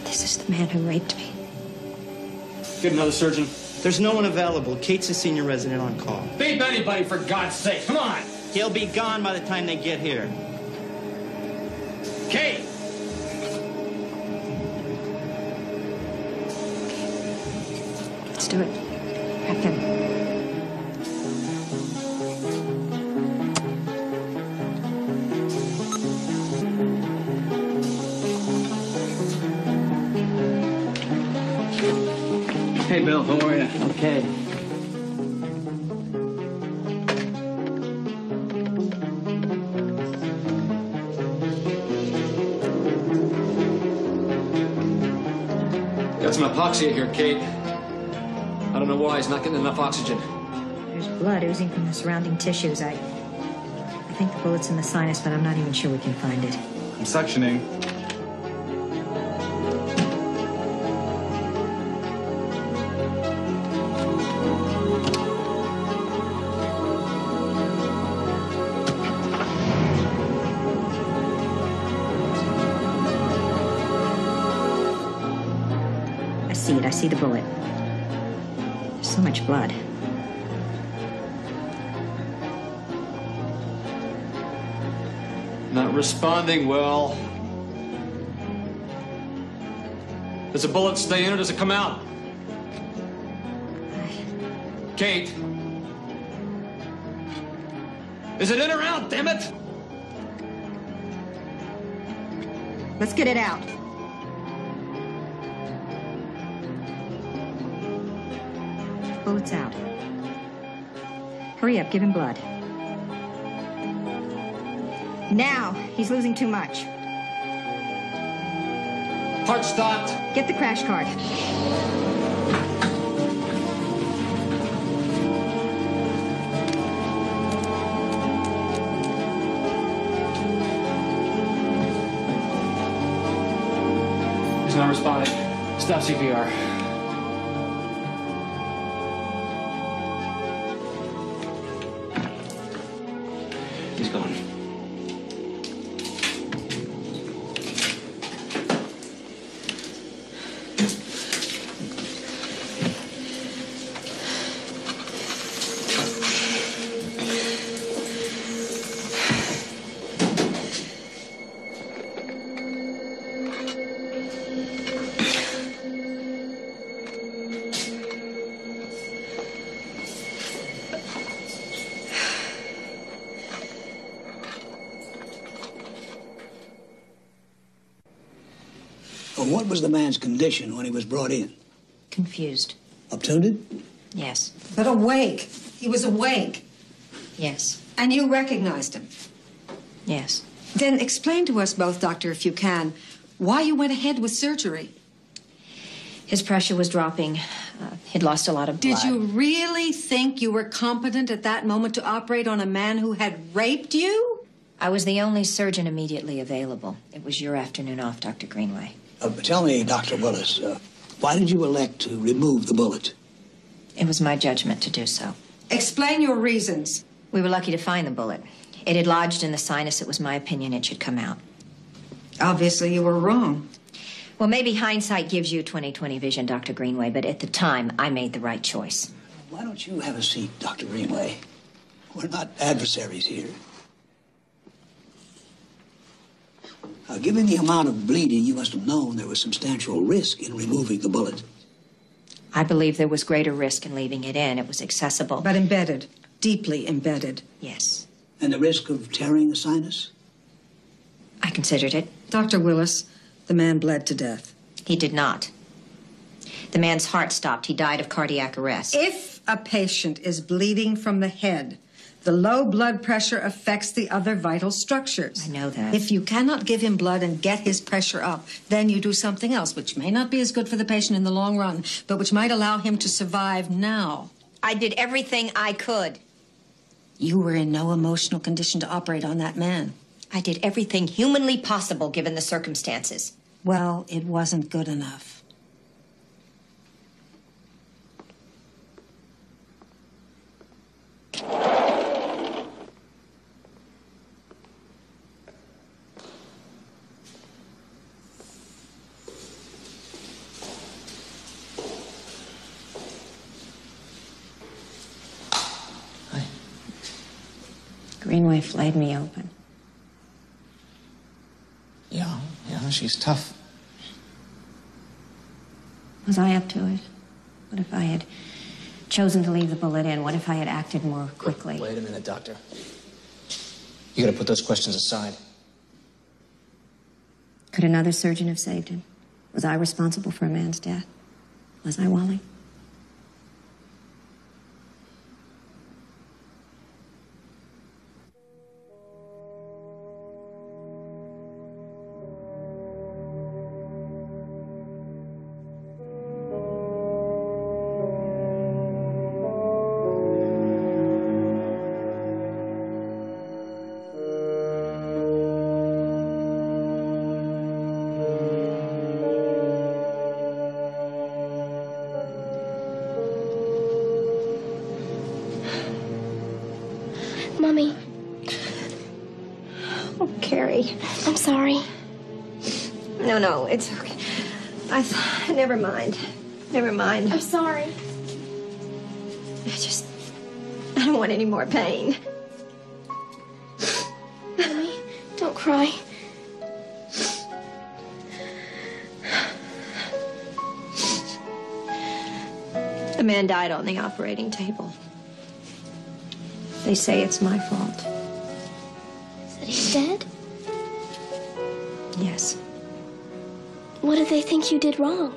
[SPEAKER 1] This is the man who raped me.
[SPEAKER 20] Get another surgeon. There's no one available. Kate's a senior resident on call.
[SPEAKER 10] Beep anybody, for God's sake. Come on.
[SPEAKER 20] He'll be gone by the time they get here.
[SPEAKER 10] Kate!
[SPEAKER 1] Let's do it. Wrap him.
[SPEAKER 20] Hey, Bill, how are you? Okay.
[SPEAKER 5] some hypoxia here, Kate. I don't know why he's not getting enough oxygen.
[SPEAKER 21] There's blood oozing from the surrounding tissues. I think the bullet's in the sinus, but I'm not even sure we can find it.
[SPEAKER 22] I'm suctioning.
[SPEAKER 21] I see the bullet. There's so much blood.
[SPEAKER 5] Not responding well. Does the bullet stay in or does it come out? Kate. Is it in or out, damn it?
[SPEAKER 21] Let's get it out. Bullet's out. Hurry up, give him blood. Now, he's losing too much.
[SPEAKER 5] Heart stopped.
[SPEAKER 21] Get the crash card.
[SPEAKER 5] He's not responding. Stop CPR. He's gone.
[SPEAKER 4] What was the man's condition when he was brought in?
[SPEAKER 9] Confused.
[SPEAKER 4] Obtunded?
[SPEAKER 9] Yes.
[SPEAKER 6] But awake. He was awake.
[SPEAKER 9] Yes.
[SPEAKER 6] And you recognized him.
[SPEAKER 9] Yes.
[SPEAKER 6] Then explain to us both, Doctor, if you can, why you went ahead with surgery.
[SPEAKER 9] His pressure was dropping. He'd lost a lot of blood.
[SPEAKER 6] Did you really think you were competent at that moment to operate on a man who had raped you?
[SPEAKER 9] I was the only surgeon immediately available. It was your afternoon off, Dr. Greenway.
[SPEAKER 4] Tell me, Dr. Willis, why did you elect to remove the bullet?
[SPEAKER 9] It was my judgment to do so.
[SPEAKER 6] Explain your reasons.
[SPEAKER 9] We were lucky to find the bullet. It had lodged in the sinus. It was my opinion it should come out.
[SPEAKER 6] Obviously, you were wrong.
[SPEAKER 9] Well, maybe hindsight gives you 20/20 vision, Dr. Greenway, but at the time, I made the right choice.
[SPEAKER 4] Why don't you have a seat, Dr. Greenway? We're not adversaries here. Given the amount of bleeding, you must have known there was substantial risk in removing the bullet.
[SPEAKER 9] I believe there was greater risk in leaving it in. It was accessible.
[SPEAKER 6] But embedded. Deeply embedded.
[SPEAKER 9] Yes.
[SPEAKER 4] And the risk of tearing the sinus?
[SPEAKER 9] I considered it.
[SPEAKER 6] Dr. Willis, the man bled to death.
[SPEAKER 9] He did not. The man's heart stopped. He died of cardiac arrest.
[SPEAKER 6] If a patient is bleeding from the head, the low blood pressure affects the other vital structures.
[SPEAKER 9] I know that.
[SPEAKER 6] If you cannot give him blood and get his pressure up, then you do something else, which may not be as good for the patient in the long run, but which might allow him to survive now.
[SPEAKER 9] I did everything I could.
[SPEAKER 6] You were in no emotional condition to operate on that man.
[SPEAKER 9] I did everything humanly possible given the circumstances.
[SPEAKER 6] Well, it wasn't good enough.
[SPEAKER 1] Greenway flayed me open.
[SPEAKER 10] Yeah, she's tough.
[SPEAKER 1] Was I up to it? What if I had chosen to leave the bullet in? What if I had acted more quickly?
[SPEAKER 10] Wait a minute, Doctor. You gotta put those questions aside.
[SPEAKER 1] Could another surgeon have saved him? Was I responsible for a man's death? Was I, Wally?
[SPEAKER 9] Carrie.
[SPEAKER 2] I'm sorry.
[SPEAKER 9] No, it's okay. Never mind. Never mind.
[SPEAKER 2] I'm sorry.
[SPEAKER 9] I don't want any more pain.
[SPEAKER 2] Mommy, don't cry.
[SPEAKER 9] A man died on the operating table. They say it's my fault.
[SPEAKER 2] Is that he's dead?
[SPEAKER 9] Yes.
[SPEAKER 2] What do they think you did wrong?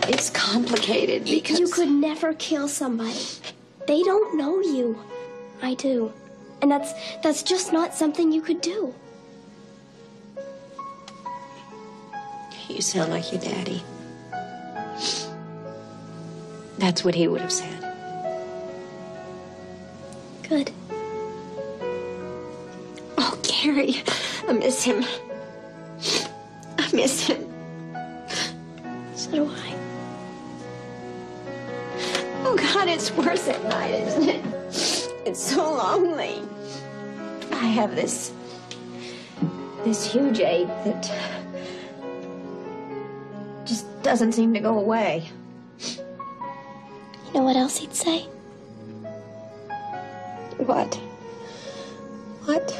[SPEAKER 9] It's complicated because...
[SPEAKER 2] You could never kill somebody. They don't know you. I do. And that's just not something you could do.
[SPEAKER 9] You sound like your daddy. That's what he would have said.
[SPEAKER 2] Good.
[SPEAKER 9] Oh, Carrie, I miss him. I miss him.
[SPEAKER 2] So do I.
[SPEAKER 9] Oh, God, it's worse at night, isn't it? It's so lonely. I have this huge ache that just doesn't seem to go away.
[SPEAKER 2] You know what else he'd say?
[SPEAKER 9] What? What?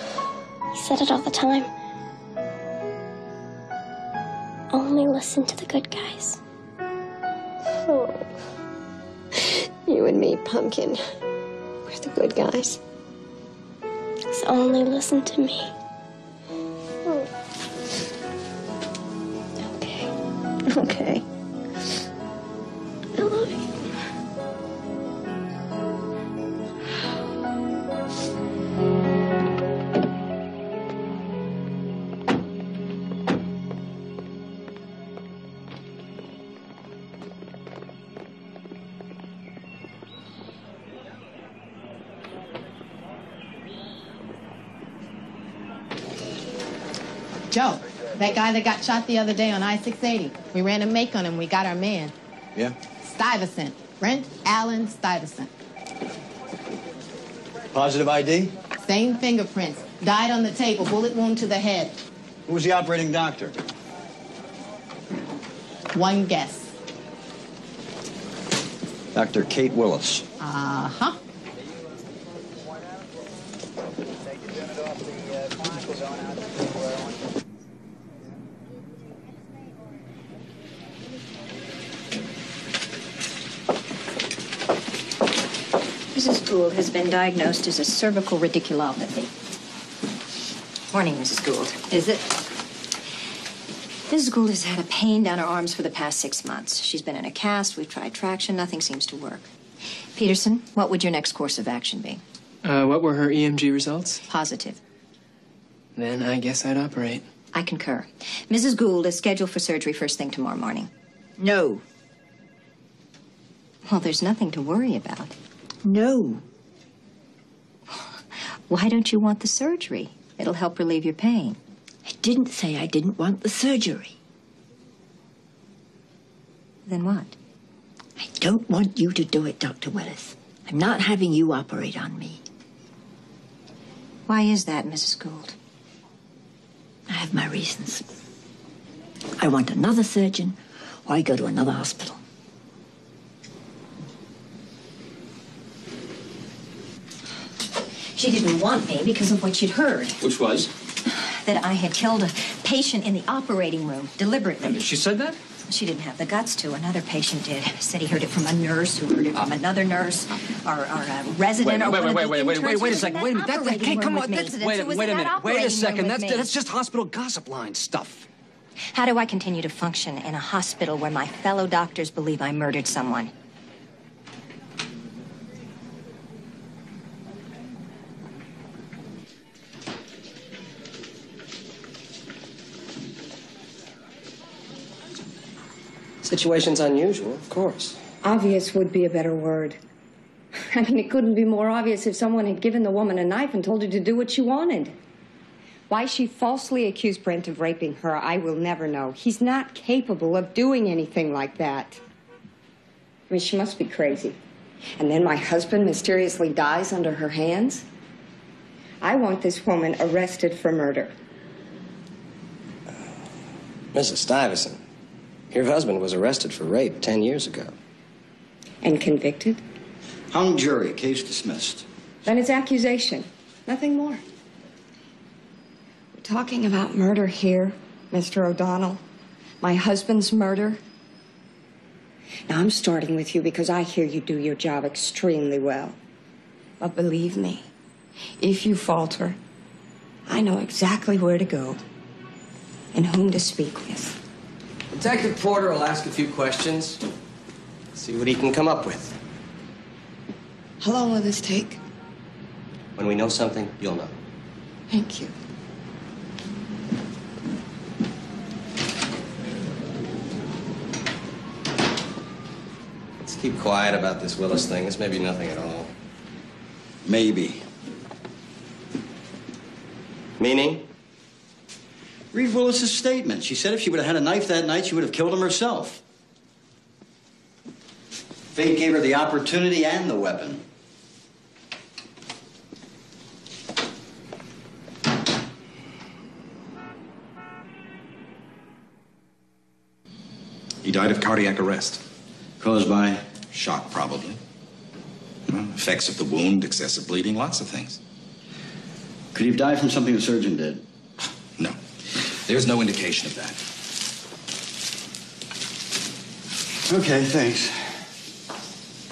[SPEAKER 2] He said it all the time. Only listen to the good guys.
[SPEAKER 9] Oh. You and me, Pumpkin. We're the good guys.
[SPEAKER 2] So only listen to me.
[SPEAKER 9] Oh. Okay.
[SPEAKER 2] I love you.
[SPEAKER 19] Joe, that guy that got shot the other day on I-680. We ran a make on him. We got our man.
[SPEAKER 17] Yeah?
[SPEAKER 19] Stuyvesant. Brent Allen Stuyvesant.
[SPEAKER 7] Positive ID?
[SPEAKER 19] Same fingerprints. Died on the table. Bullet wound to the head.
[SPEAKER 7] Who was the operating doctor?
[SPEAKER 19] One guess.
[SPEAKER 7] Dr. Kate Willis.
[SPEAKER 19] Uh-huh.
[SPEAKER 1] Mrs. Gould has been diagnosed as a cervical radiculopathy. Morning, Mrs. Gould. Is it? Mrs. Gould has had a pain down her arms for the past 6 months. She's been in a cast. We've tried traction. Nothing seems to work. Peterson, what would your next course of action be?
[SPEAKER 3] What were her EMG results?
[SPEAKER 1] Positive.
[SPEAKER 3] Then I guess I'd operate.
[SPEAKER 1] I concur. Mrs. Gould is scheduled for surgery first thing tomorrow morning.
[SPEAKER 16] No.
[SPEAKER 1] Well, there's nothing to worry about.
[SPEAKER 16] No.
[SPEAKER 1] Why don't you want the surgery? It'll help relieve your pain.
[SPEAKER 16] I didn't say I didn't want the surgery.
[SPEAKER 1] Then what?
[SPEAKER 16] I don't want you to do it, Dr. Willis. I'm not having you operate on me.
[SPEAKER 1] Why is that, Mrs. Gould?
[SPEAKER 16] I have my reasons. I want another surgeon, or I go to another hospital.
[SPEAKER 1] She didn't want me because of what she'd heard.
[SPEAKER 5] Which was?
[SPEAKER 1] That I had killed a patient in the operating room, deliberately.
[SPEAKER 5] She said that?
[SPEAKER 1] She didn't have the guts to. Another patient did. Said he heard it from a nurse who heard it from another nurse or a resident or one of the interns
[SPEAKER 5] Wait a
[SPEAKER 1] who
[SPEAKER 5] second.
[SPEAKER 1] was in
[SPEAKER 5] Wait a
[SPEAKER 1] that
[SPEAKER 5] minute.
[SPEAKER 1] operating
[SPEAKER 5] Come
[SPEAKER 1] room
[SPEAKER 5] on.
[SPEAKER 1] with me.
[SPEAKER 5] Wait a minute. Wait a second. That's just hospital gossip line stuff.
[SPEAKER 1] How do I continue to function in a hospital where my fellow doctors believe I murdered someone?
[SPEAKER 3] Situation's unusual, of course.
[SPEAKER 6] Obvious would be a better word. I mean, it couldn't be more obvious if someone had given the woman a knife and told her to do what she wanted.
[SPEAKER 22] Why she falsely accused Brent of raping her, I will never know. He's not capable of doing anything like that. I mean, she must be crazy. And then my husband mysteriously dies under her hands. I want this woman arrested for murder.
[SPEAKER 3] Mrs. Stuyvesant, your husband was arrested for rape 10 years ago.
[SPEAKER 22] And convicted?
[SPEAKER 17] Hung jury, case dismissed.
[SPEAKER 22] Then it's accusation. Nothing more. We're talking about murder here, Mr. O'Donnell. My husband's murder. Now, I'm starting with you because I hear you do your job extremely well. But believe me, if you falter, I know exactly where to go and whom to speak with.
[SPEAKER 3] Detective Porter will ask a few questions, see what he can come up with.
[SPEAKER 22] How long will this take?
[SPEAKER 3] When we know something, you'll know.
[SPEAKER 22] Thank you.
[SPEAKER 3] Let's keep quiet about this Willis thing. This may be nothing at all.
[SPEAKER 17] Maybe.
[SPEAKER 3] Meaning?
[SPEAKER 17] Read Willis's statement. She said if she would have had a knife that night, she would have killed him herself. Fate gave her the opportunity and the weapon.
[SPEAKER 13] He died of cardiac arrest.
[SPEAKER 17] Caused by?
[SPEAKER 13] Shock, probably. Well, effects of the wound, excessive bleeding, lots of things.
[SPEAKER 17] Could he have died from something the surgeon did?
[SPEAKER 13] No. There's no indication of that.
[SPEAKER 17] Okay, thanks.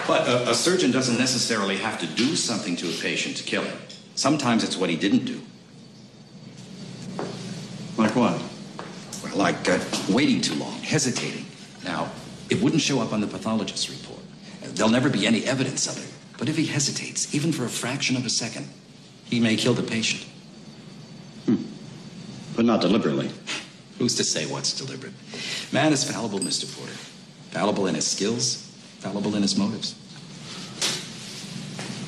[SPEAKER 13] But a surgeon doesn't necessarily have to do something to a patient to kill him. Sometimes it's what he didn't do.
[SPEAKER 17] Like what?
[SPEAKER 13] Well, like waiting too long, hesitating. Now, it wouldn't show up on the pathologist's report. There'll never be any evidence of it. But if he hesitates, even for a fraction of a second, he may kill the patient.
[SPEAKER 17] But not deliberately.
[SPEAKER 13] Who's to say what's deliberate? Man is fallible, Mr. Porter. Fallible in his skills, fallible in his motives.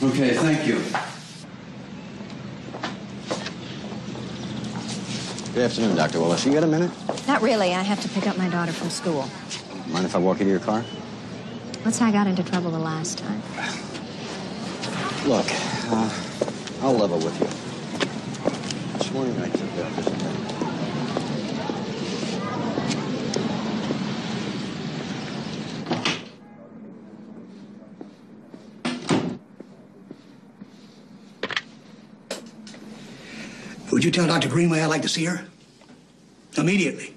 [SPEAKER 17] Okay, thank you. Good afternoon, Dr. Willis. You got a minute?
[SPEAKER 1] Not really. I have to pick up my daughter from school.
[SPEAKER 17] Mind if I walk into your car?
[SPEAKER 1] Once I got into trouble the last time.
[SPEAKER 17] Look, I'll level with you. This morning I took this thing.
[SPEAKER 4] Would you tell Dr. Greenway I'd like to see her? Immediately.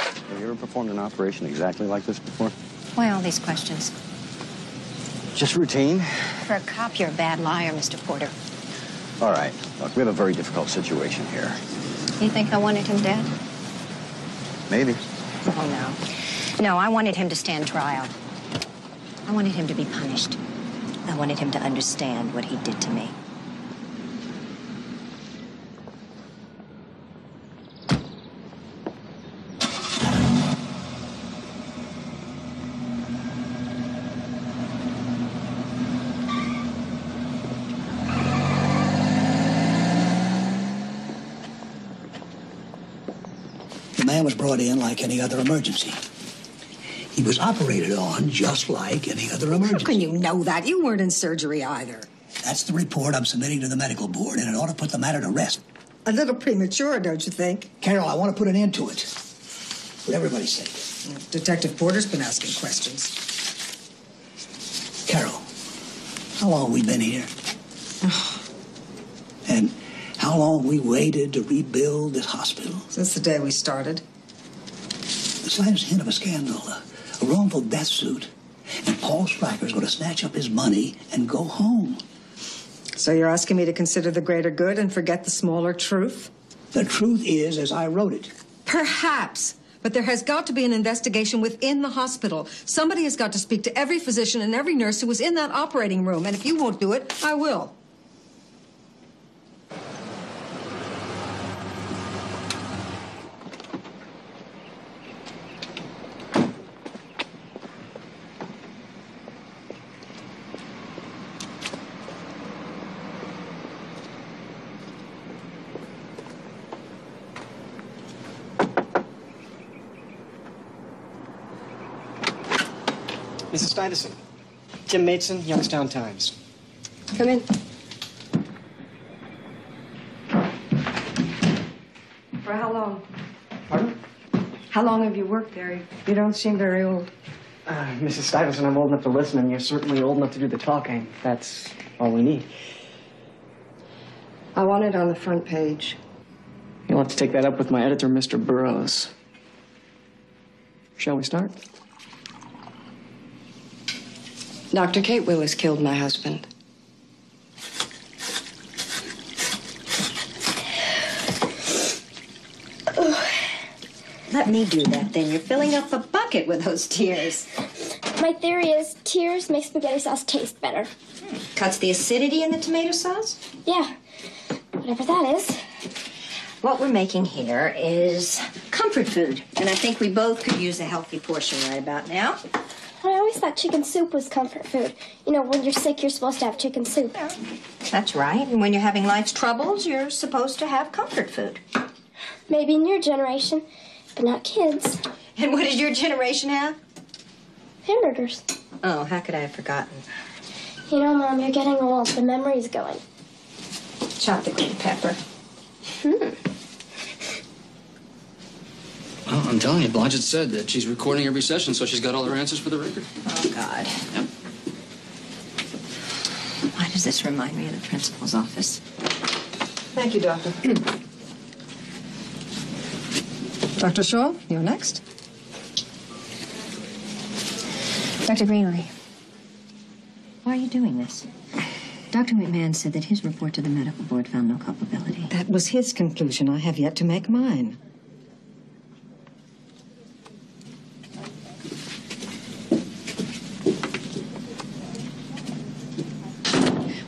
[SPEAKER 17] Have you ever performed an operation exactly like this before?
[SPEAKER 1] Why all these questions?
[SPEAKER 17] Just routine.
[SPEAKER 1] For a cop, you're a bad liar, Mr. Porter.
[SPEAKER 17] All right. Look, we have a very difficult situation here.
[SPEAKER 1] You think I wanted him dead?
[SPEAKER 17] Maybe.
[SPEAKER 1] Oh, no. No, I wanted him to stand trial. I wanted him to be punished. I wanted him to understand what he did to me.
[SPEAKER 4] The man was brought in like any other emergency. He was operated on just like any other emergency.
[SPEAKER 6] How can you know that? You weren't in surgery either.
[SPEAKER 4] That's the report I'm submitting to the medical board, and it ought to put the matter to rest.
[SPEAKER 6] A little premature, don't you think?
[SPEAKER 4] Carol, I want to put an end to it. For everybody's sake.
[SPEAKER 6] Detective Porter's been asking questions.
[SPEAKER 4] Carol, how long have we been here? And how long we waited to rebuild this hospital?
[SPEAKER 6] Since the day we started.
[SPEAKER 4] The slightest hint of a scandal, a wrongful death suit, and Paul Stryker's going to snatch up his money and go home.
[SPEAKER 6] So you're asking me to consider the greater good and forget the smaller truth?
[SPEAKER 4] The truth is as I wrote it.
[SPEAKER 6] Perhaps. But there has got to be an investigation within the hospital. Somebody has got to speak to every physician and every nurse who was in that operating room. And if you won't do it, I will.
[SPEAKER 3] Mrs. Stuyvesant, Tim Maidson, Youngstown Times.
[SPEAKER 22] Come in.
[SPEAKER 20] Pardon?
[SPEAKER 22] How long have you worked there? You don't seem very old.
[SPEAKER 20] Mrs. Stuyvesant, I'm old enough to listen, and you're certainly old enough to do the talking. That's all we need.
[SPEAKER 22] I want it on the front page.
[SPEAKER 20] You'll have to take that up with my editor, Mr. Burroughs. Shall we start?
[SPEAKER 22] Dr. Kate Willis killed my husband.
[SPEAKER 9] Let me do that, then. You're filling up a bucket with those tears.
[SPEAKER 2] My theory is tears make spaghetti sauce taste better.
[SPEAKER 9] Cuts the acidity in the tomato sauce?
[SPEAKER 2] Yeah, whatever that is.
[SPEAKER 9] What we're making here is comfort food, and I think we both could use a healthy portion right about now.
[SPEAKER 2] I always thought chicken soup was comfort food. You know, when you're sick, you're supposed to have chicken soup.
[SPEAKER 9] That's right, and when you're having life's troubles, you're supposed to have comfort food.
[SPEAKER 2] Maybe in your generation, but not kids.
[SPEAKER 9] And what did your generation have?
[SPEAKER 2] Hamburgers.
[SPEAKER 9] Oh, how could I have forgotten?
[SPEAKER 2] You know, Mom, you're getting old. The memory's going.
[SPEAKER 9] Chop the green pepper.
[SPEAKER 5] Well, I'm telling you, Blanchett said that she's recording every session, so she's got all her answers for the record.
[SPEAKER 9] Oh, God.
[SPEAKER 5] Yep.
[SPEAKER 9] Why does this remind me of the principal's office?
[SPEAKER 6] Thank you, Doctor. Dr. Shaw, you're next.
[SPEAKER 9] Dr. Greenleaf, why are you doing this? Dr. McMahon said that his report to the medical board found no culpability.
[SPEAKER 6] That was his conclusion. I have yet to make mine.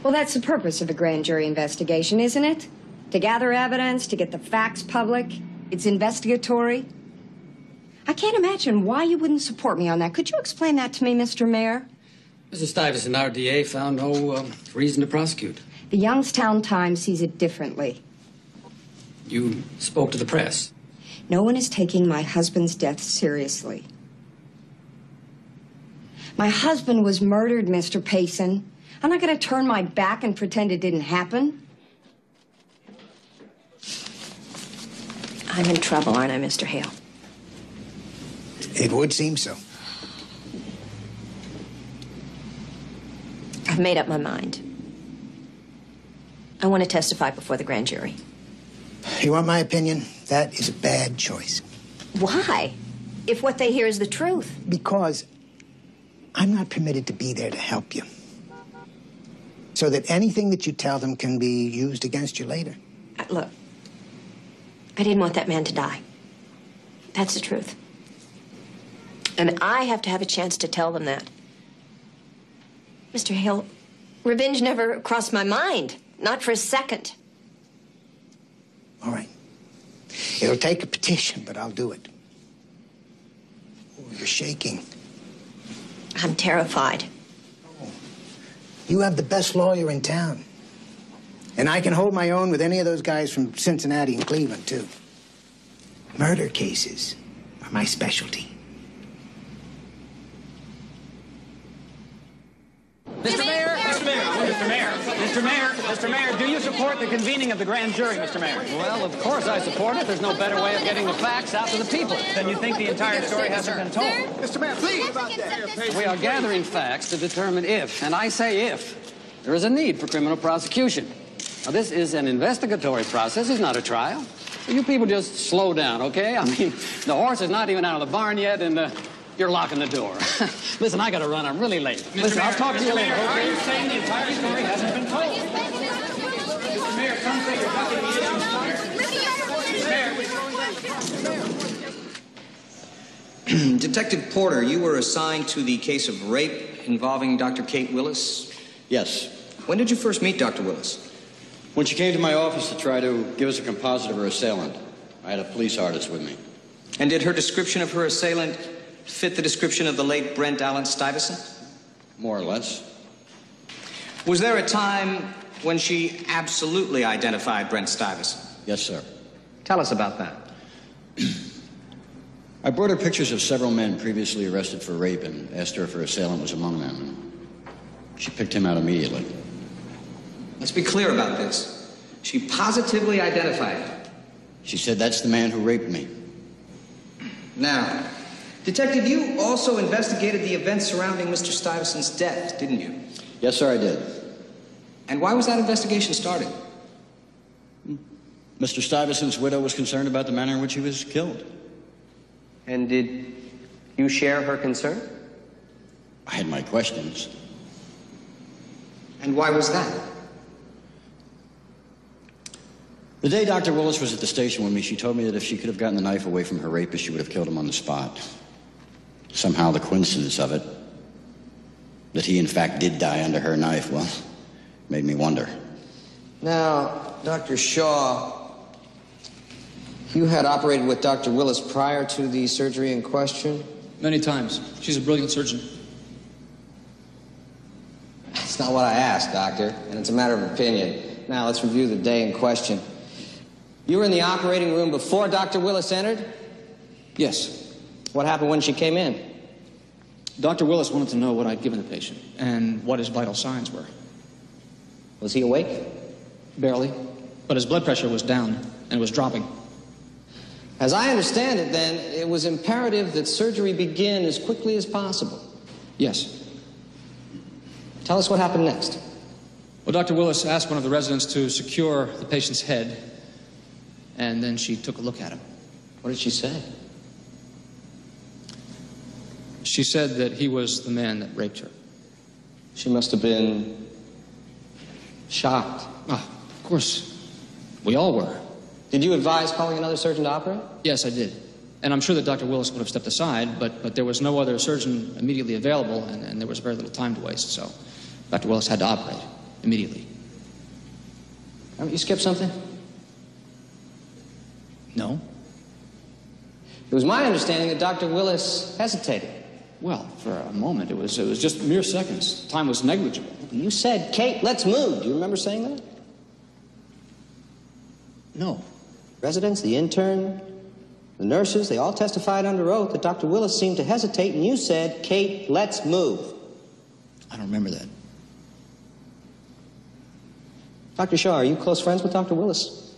[SPEAKER 22] Well, that's the purpose of a grand jury investigation, isn't it? To gather evidence, to get the facts public. It's investigatory. I can't imagine why you wouldn't support me on that. Could you explain that to me, Mr. Mayor?
[SPEAKER 10] Mrs. Stuyvesant, our DA found no reason to prosecute.
[SPEAKER 22] The Youngstown Times sees it differently.
[SPEAKER 10] You spoke to the press.
[SPEAKER 22] No one is taking my husband's death seriously. My husband was murdered, Mr. Payson. I'm not going to turn my back and pretend it didn't happen.
[SPEAKER 9] I'm in trouble, aren't I, Mr. Hale?
[SPEAKER 14] It would seem so.
[SPEAKER 9] I've made up my mind. I want to testify before the grand jury.
[SPEAKER 14] You want my opinion? That is a bad choice.
[SPEAKER 9] Why? If what they hear is the truth.
[SPEAKER 14] Because I'm not permitted to be there to help you. So that anything that you tell them can be used against you later.
[SPEAKER 9] Look, I didn't want that man to die. That's the truth. And I have to have a chance to tell them that. Mr. Hale, revenge never crossed my mind. Not for a second.
[SPEAKER 14] All right. It'll take a petition, but I'll do it. Oh, you're shaking.
[SPEAKER 9] I'm terrified.
[SPEAKER 14] You have the best lawyer in town. And I can hold my own with any of those guys from Cincinnati and Cleveland, too. Murder cases are my specialty.
[SPEAKER 18] Mr. Mayor, Mr. Mayor, Mr. Mayor, Mr. Mayor, Mr. Mayor, do you support the convening of the grand jury, Mr. Mayor? Well, of course I support it. There's no better way of getting the facts out to the people. Then you think the entire story hasn't been told?
[SPEAKER 12] Mr. Mayor, please. About that.
[SPEAKER 18] We are gathering facts to determine if, and I say if, there is a need for criminal prosecution. Now, this is an investigatory process. It's not a trial. You people just slow down, okay? I mean, the horse is not even out of the barn yet, and you're locking the door. Listen, I gotta run. I'm really late. Listen, I'll talk to you later, okay? Are you saying the entire story hasn't been told? Mr. Mayor, some say you're ducking the issue.
[SPEAKER 23] Detective Porter, you were assigned to the case of rape involving Dr. Kate Willis?
[SPEAKER 17] Yes.
[SPEAKER 23] When did you first meet Dr. Willis?
[SPEAKER 17] When she came to my office to try to give us a composite of her assailant. I had a police artist with me.
[SPEAKER 23] And did her description of her assailant fit the description of the late Brent Allen Stuyvesant?
[SPEAKER 17] More or less.
[SPEAKER 23] Was there a time when she absolutely identified Brent Stuyvesant?
[SPEAKER 17] Yes, sir.
[SPEAKER 23] Tell us about that.
[SPEAKER 17] I brought her pictures of several men previously arrested for rape and asked her if her assailant was among them. And she picked him out immediately.
[SPEAKER 23] Let's be clear about this. She positively identified him.
[SPEAKER 17] She said, "That's the man who raped me."
[SPEAKER 23] Now, Detective, you also investigated the events surrounding Mr. Stuyvesant's death, didn't you?
[SPEAKER 7] Yes, sir, I did.
[SPEAKER 23] And why was that investigation started?
[SPEAKER 7] Mr. Stuyvesant's widow was concerned about the manner in which he was killed.
[SPEAKER 3] And did you share her concern?
[SPEAKER 7] I had my questions.
[SPEAKER 23] And why was that?
[SPEAKER 7] The day Dr. Willis was at the station with me, she told me that if she could have gotten the knife away from her rapist, she would have killed him on the spot. Somehow the coincidence of it, that he in fact did die under her knife, well, made me wonder.
[SPEAKER 3] Now, Dr. Shaw, you had operated with Dr. Willis prior to the surgery in question?
[SPEAKER 5] Many times. She's a brilliant surgeon.
[SPEAKER 3] That's not what I asked, Doctor, and it's a matter of opinion. Now, let's review the day in question. You were in the operating room before Dr. Willis entered?
[SPEAKER 5] Yes.
[SPEAKER 3] What happened when she came in?
[SPEAKER 5] Dr. Willis wanted to know what I'd given the patient and what his vital signs were.
[SPEAKER 3] Was he awake?
[SPEAKER 5] Barely, but his blood pressure was down and was dropping.
[SPEAKER 3] As I understand it, then, it was imperative that surgery begin as quickly as possible.
[SPEAKER 5] Yes.
[SPEAKER 3] Tell us what happened next.
[SPEAKER 5] Well, Dr. Willis asked one of the residents to secure the patient's head, and then she took a look at him.
[SPEAKER 3] What did she say?
[SPEAKER 5] She said that he was the man that raped her.
[SPEAKER 3] She must have been shocked.
[SPEAKER 5] Ah, of course. We all were.
[SPEAKER 3] Did you advise calling another surgeon to operate?
[SPEAKER 5] Yes, I did. And I'm sure that Dr. Willis would have stepped aside, but there was no other surgeon immediately available, and there was very little time to waste, so Dr. Willis had to operate immediately.
[SPEAKER 3] Haven't you skipped something?
[SPEAKER 5] No.
[SPEAKER 3] It was my understanding that Dr. Willis hesitated.
[SPEAKER 5] Well, for a moment, it was just mere seconds. Time was negligible.
[SPEAKER 3] You said, Kate, let's move. Do you remember saying that?
[SPEAKER 5] No.
[SPEAKER 3] Residents, the intern, the nurses, they all testified under oath that Dr. Willis seemed to hesitate, and you said, Kate, let's move.
[SPEAKER 5] I don't remember that.
[SPEAKER 3] Dr. Shaw, are you close friends with Dr. Willis?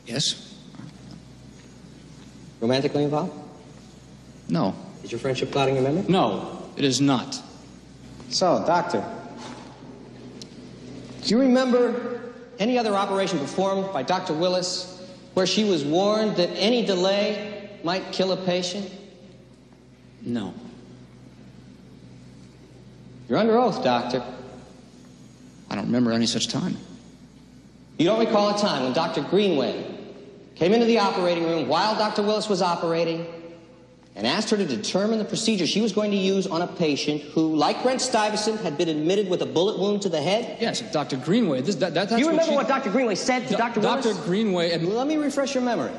[SPEAKER 5] Yes.
[SPEAKER 3] Romantically involved?
[SPEAKER 5] No.
[SPEAKER 3] Is your friendship clouding your memory?
[SPEAKER 5] No, it is not.
[SPEAKER 3] So, Doctor, do you remember any other operation performed by Dr. Willis where she was warned that any delay might kill a patient?
[SPEAKER 5] No.
[SPEAKER 3] You're under oath, Doctor.
[SPEAKER 5] I don't remember any such time.
[SPEAKER 3] You don't recall a time when Dr. Greenway came into the operating room while Dr. Willis was operating and asked her to determine the procedure she was going to use on a patient who, like Brent Stuyvesant, had been admitted with a bullet wound to the head?
[SPEAKER 5] Yes, Dr. Greenway. That's
[SPEAKER 3] Do you remember what Dr. Greenway said to Dr. Willis?
[SPEAKER 5] Dr. Greenway...
[SPEAKER 3] Let me refresh your memory.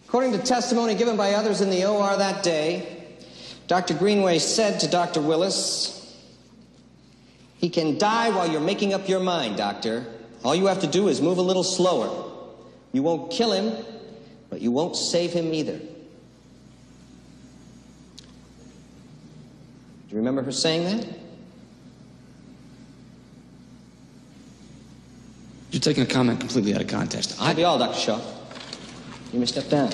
[SPEAKER 3] According to testimony given by others in the OR that day, Dr. Greenway said to Dr. Willis, "He can die while you're making up your mind, Doctor. All you have to do is move a little slower. You won't kill him, but you won't save him either." Do you remember her saying that?
[SPEAKER 5] You're taking a comment completely out of context.
[SPEAKER 3] That'll be all, Dr. Shaw. You may step down.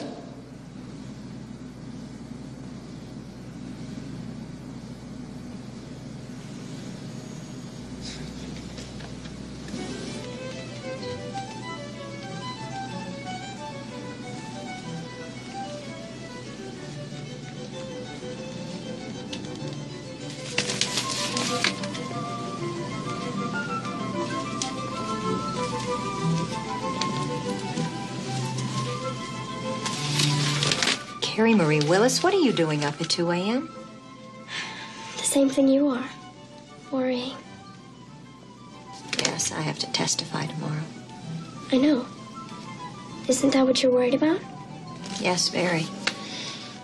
[SPEAKER 9] Carrie Marie Willis, what are you doing up at 2 a.m.?
[SPEAKER 2] The same thing you are. Worrying.
[SPEAKER 9] Yes, I have to testify tomorrow.
[SPEAKER 2] I know. Isn't that what you're worried about?
[SPEAKER 9] Yes, very.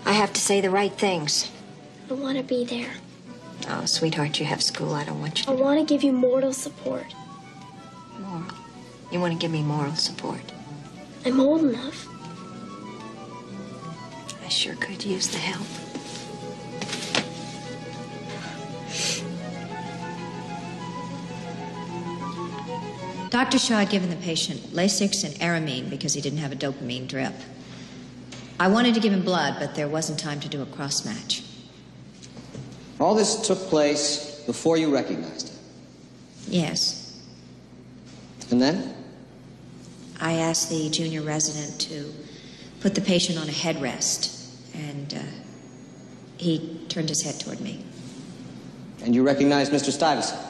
[SPEAKER 9] I have to say the right things.
[SPEAKER 2] I want to be there.
[SPEAKER 9] Oh, sweetheart, you have school. I don't want you
[SPEAKER 2] I want to give you moral support.
[SPEAKER 9] moral. You want to give me moral support?
[SPEAKER 2] I'm old enough.
[SPEAKER 9] I sure could use the help.
[SPEAKER 21] Dr. Shaw had given the patient Lasix and Aramine because he didn't have a dopamine drip.
[SPEAKER 9] I wanted to give him blood, but there wasn't time to do a cross-match.
[SPEAKER 3] All this took place before you recognized him.
[SPEAKER 9] Yes.
[SPEAKER 3] And then?
[SPEAKER 9] I asked the junior resident to put the patient on a headrest, and he turned his head toward me.
[SPEAKER 3] And you recognized Mr. Stuyvesant?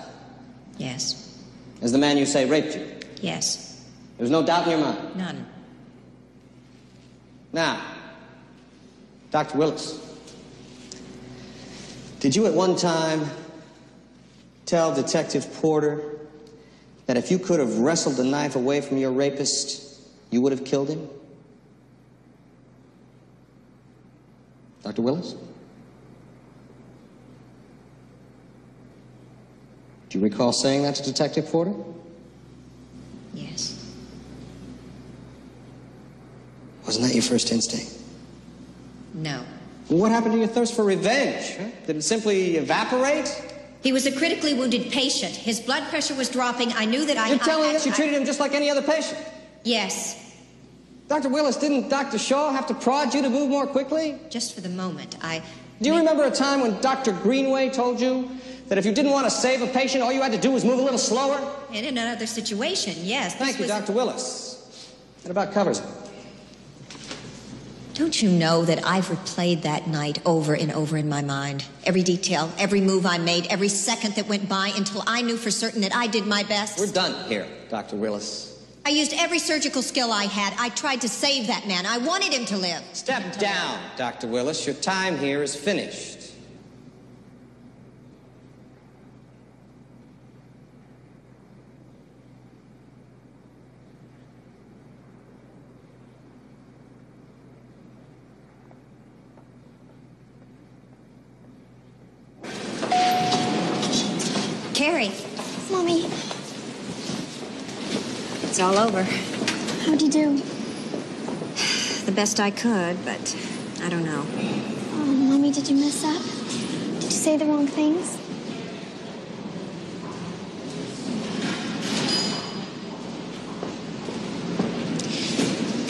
[SPEAKER 9] Yes.
[SPEAKER 3] As the man you say raped you?
[SPEAKER 9] Yes.
[SPEAKER 3] There's no doubt in your mind?
[SPEAKER 9] None.
[SPEAKER 3] Now, Dr. Willis, did you at one time tell Detective Porter that if you could have wrestled the knife away from your rapist, you would have killed him? Dr. Willis? Do you recall saying that to Detective Porter?
[SPEAKER 9] Yes.
[SPEAKER 3] Wasn't that your first instinct?
[SPEAKER 9] No.
[SPEAKER 3] Well, what happened to your thirst for revenge? Huh? Did it simply evaporate?
[SPEAKER 9] He was a critically wounded patient. His blood pressure was dropping. I knew that
[SPEAKER 3] You're telling us you treated him just like any other patient?
[SPEAKER 9] Yes.
[SPEAKER 3] Dr. Willis, didn't Dr. Shaw have to prod you to move more quickly?
[SPEAKER 9] Just for the moment.
[SPEAKER 3] Do you remember a time when Dr. Greenway told you that if you didn't want to save a patient, all you had to do was move a little slower?
[SPEAKER 9] In another situation, yes.
[SPEAKER 3] Thank you, Dr. Willis. That about covers it.
[SPEAKER 9] Don't you know that I've replayed that night over and over in my mind? Every detail, every move I made, every second that went by until I knew for certain that I did my best.
[SPEAKER 3] We're done here, Dr. Willis.
[SPEAKER 9] I used every surgical skill I had. I tried to save that man. I wanted him to live.
[SPEAKER 3] Step down, Dr. Willis. Your time here is finished.
[SPEAKER 9] Carrie.
[SPEAKER 2] Mommy.
[SPEAKER 9] It's all over.
[SPEAKER 2] How'd you do?
[SPEAKER 9] The best I could, but I don't know.
[SPEAKER 2] Oh, Mommy, did you mess up? Did you say the wrong things?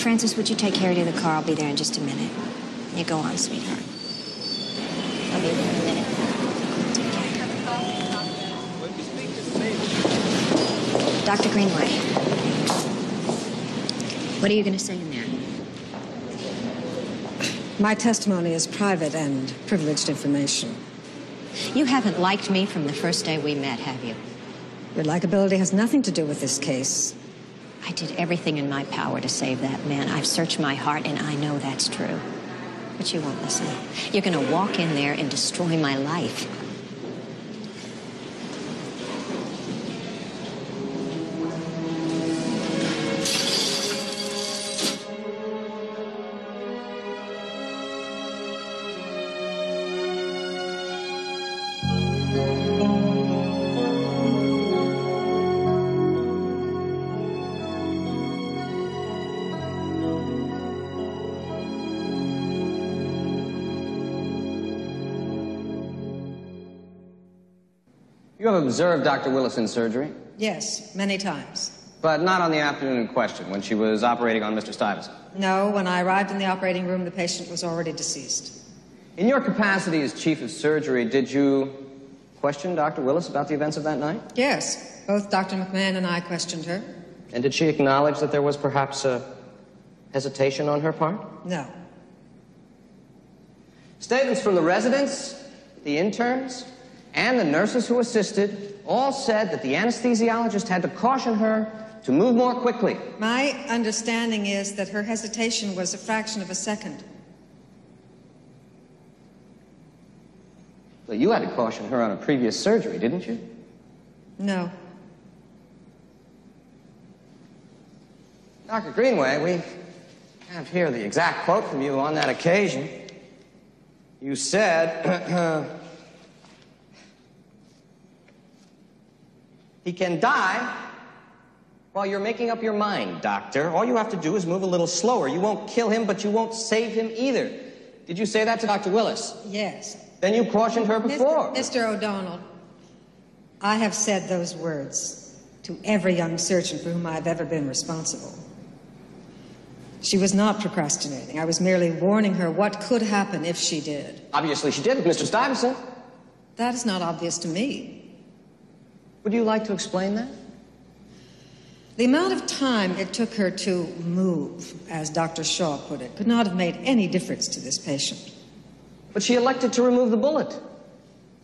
[SPEAKER 1] Francis, would you take Harry to the car? I'll be there in just a minute. You go on, sweetheart. I'll be there in a minute. Dr. Greenway, what are you going to say in there?
[SPEAKER 6] My testimony is private and privileged information.
[SPEAKER 1] You haven't liked me from the first day we met, have you?
[SPEAKER 6] Your likability has nothing to do with this case.
[SPEAKER 1] I did everything in my power to save that man. I've searched my heart, and I know that's true. But you won't listen. You're going to walk in there and destroy my life.
[SPEAKER 3] You have observed Dr. Willis in surgery?
[SPEAKER 6] Yes, many times.
[SPEAKER 3] But not on the afternoon in question, when she was operating on Mr. Stuyvesant?
[SPEAKER 6] No, when I arrived in the operating room, the patient was already deceased.
[SPEAKER 3] In your capacity as chief of surgery, did you question Dr. Willis about the events of that night?
[SPEAKER 6] Yes, both Dr. McMahon and I questioned her.
[SPEAKER 3] And did she acknowledge that there was perhaps a hesitation on her part?
[SPEAKER 6] No.
[SPEAKER 3] Statements from the residents, the interns, and the nurses who assisted all said that the anesthesiologist had to caution her to move more quickly.
[SPEAKER 6] My understanding is that her hesitation was a fraction of a second.
[SPEAKER 3] Well, you had to caution her on a previous surgery, didn't you?
[SPEAKER 6] No.
[SPEAKER 3] Dr. Greenway, we have here the exact quote from you on that occasion. You said, he can die while you're making up your mind, Doctor. All you have to do is move a little slower. You won't kill him, but you won't save him either. Did you say that to Dr. Willis?
[SPEAKER 6] Yes.
[SPEAKER 3] Then you cautioned her before.
[SPEAKER 6] Mr. O'Donnell, I have said those words to every young surgeon for whom I've ever been responsible. She was not procrastinating. I was merely warning her what could happen if she did.
[SPEAKER 3] Obviously she did with Mr. Stuyvesant.
[SPEAKER 6] That is not obvious to me.
[SPEAKER 3] Would you like to explain that?
[SPEAKER 6] The amount of time it took her to move, as Dr. Shaw put it, could not have made any difference to this patient.
[SPEAKER 3] But she elected to remove the bullet.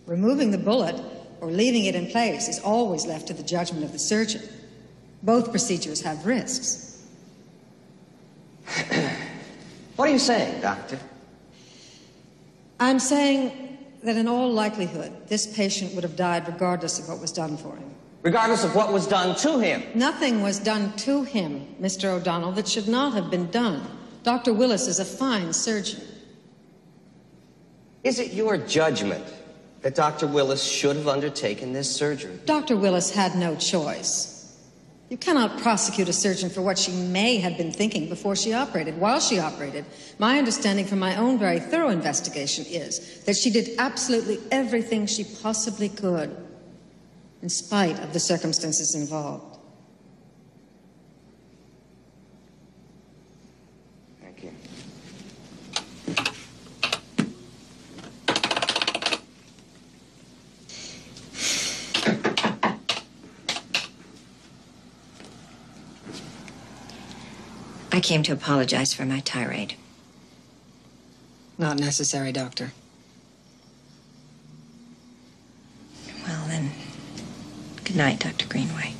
[SPEAKER 6] Removing the bullet or leaving it in place is always left to the judgment of the surgeon. Both procedures have risks.
[SPEAKER 3] What are you saying, Doctor?
[SPEAKER 6] I'm saying that in all likelihood, this patient would have died regardless of what was done for him.
[SPEAKER 3] Regardless of what was done to him?
[SPEAKER 6] Nothing was done to him, Mr. O'Donnell, that should not have been done. Dr. Willis is a fine surgeon.
[SPEAKER 3] Is it your judgment that Dr. Willis should have undertaken this surgery?
[SPEAKER 6] Dr. Willis had no choice. You cannot prosecute a surgeon for what she may have been thinking before she operated. While she operated, my understanding from my own very thorough investigation is that she did absolutely everything she possibly could, in spite of the circumstances involved.
[SPEAKER 3] Thank you.
[SPEAKER 9] I came to apologize for my tirade.
[SPEAKER 6] Not necessary, Doctor.
[SPEAKER 9] Well, then, good night, Dr. Greenway.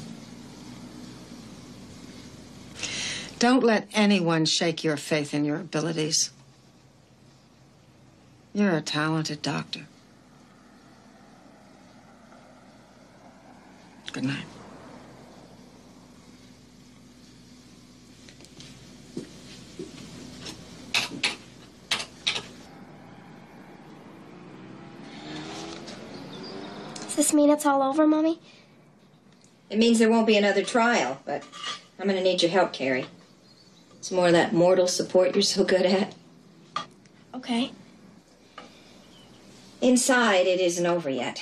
[SPEAKER 6] Don't let anyone shake your faith in your abilities. You're a talented doctor. Good night.
[SPEAKER 2] Does this mean it's all over, Mommy?
[SPEAKER 9] It means there won't be another trial, but I'm going to need your help, Carrie. It's more of that mortal support you're so good at.
[SPEAKER 2] Okay.
[SPEAKER 9] Inside, it isn't over yet.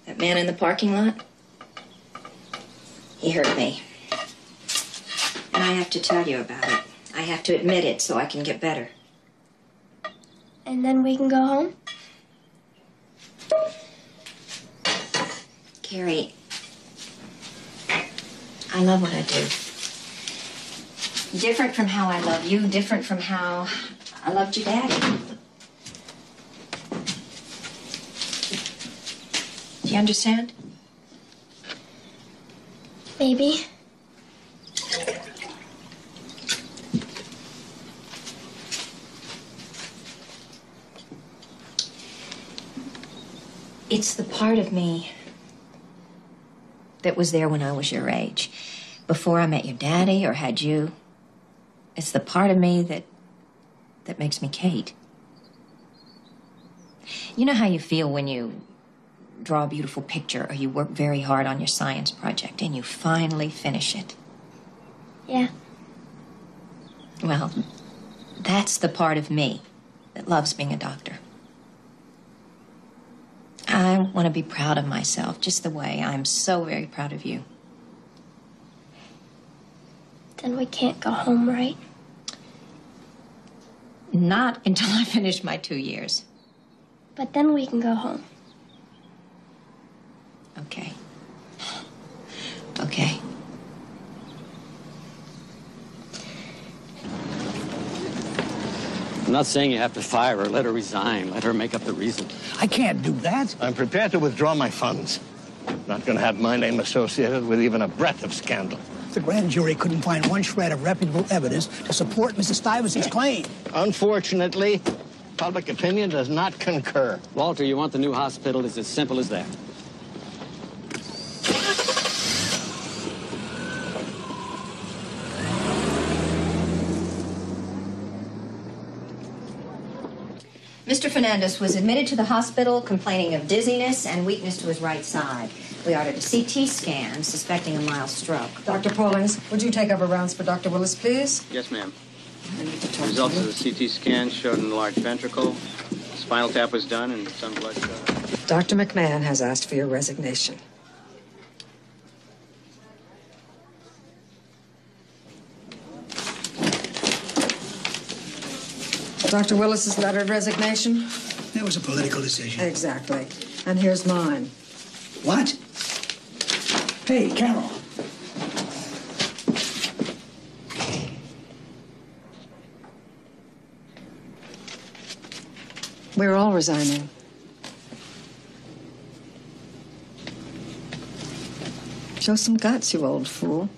[SPEAKER 9] That man in the parking lot, he hurt me. And I have to tell you about it. I have to admit it so I can get better.
[SPEAKER 2] And then we can go home?
[SPEAKER 9] Carrie, I love what I do. Different from how I love you, different from how I loved your daddy. Do you understand?
[SPEAKER 2] Maybe.
[SPEAKER 9] It's the part of me that was there when I was your age. Before I met your daddy or had you. It's the part of me that makes me Kate. You know how you feel when you draw a beautiful picture or you work very hard on your science project and you finally finish it?
[SPEAKER 2] Yeah.
[SPEAKER 9] Well, that's the part of me that loves being a doctor. I want to be proud of myself, just the way I'm so very proud of you.
[SPEAKER 2] Then we can't go home, right?
[SPEAKER 9] Not until I finish my 2 years.
[SPEAKER 2] But then we can go home.
[SPEAKER 9] Okay. Okay.
[SPEAKER 18] I'm not saying you have to fire her. Let her resign. Let her make up the reason.
[SPEAKER 14] I can't do that.
[SPEAKER 8] I'm prepared to withdraw my funds. Not going to have my name associated with even a breath of scandal.
[SPEAKER 14] The grand jury couldn't find one shred of reputable evidence to support Mrs. Stuyvesant's claim.
[SPEAKER 8] Unfortunately, public opinion does not concur.
[SPEAKER 18] Walter, you want the new hospital? It's as simple as that.
[SPEAKER 9] Mr. Fernandez was admitted to the hospital complaining of dizziness and weakness to his right side. We ordered a CT scan, suspecting a mild stroke.
[SPEAKER 6] Dr. Paulings, would you take over rounds for Dr. Willis, please?
[SPEAKER 12] Yes, ma'am. Results of the CT scan showed an enlarged ventricle. Spinal tap was done and some blood showed.
[SPEAKER 6] Dr. McMahon has asked for your resignation. Dr. Willis's letter of resignation?
[SPEAKER 14] That was a political decision.
[SPEAKER 6] Exactly. And here's mine.
[SPEAKER 14] What? Hey, Carol.
[SPEAKER 6] We're all resigning. Show some guts, you old fool.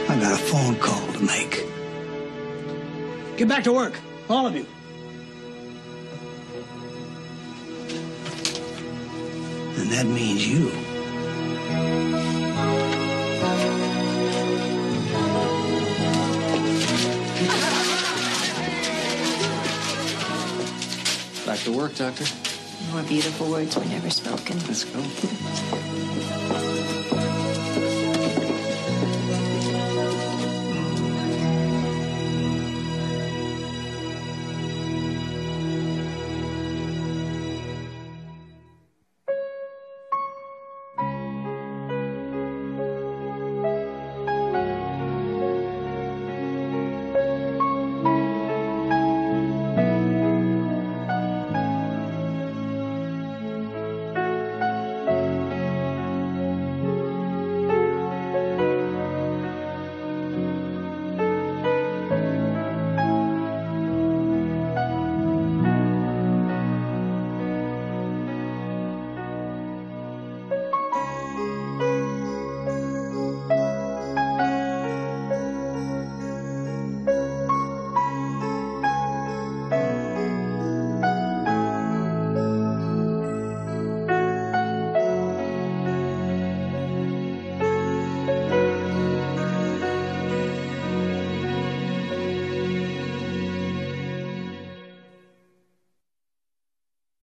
[SPEAKER 14] I got a phone call to make. Get back to work, all of you. And that means you.
[SPEAKER 10] Back to work, Doctor.
[SPEAKER 1] More beautiful words were never spoken.
[SPEAKER 10] Let's go.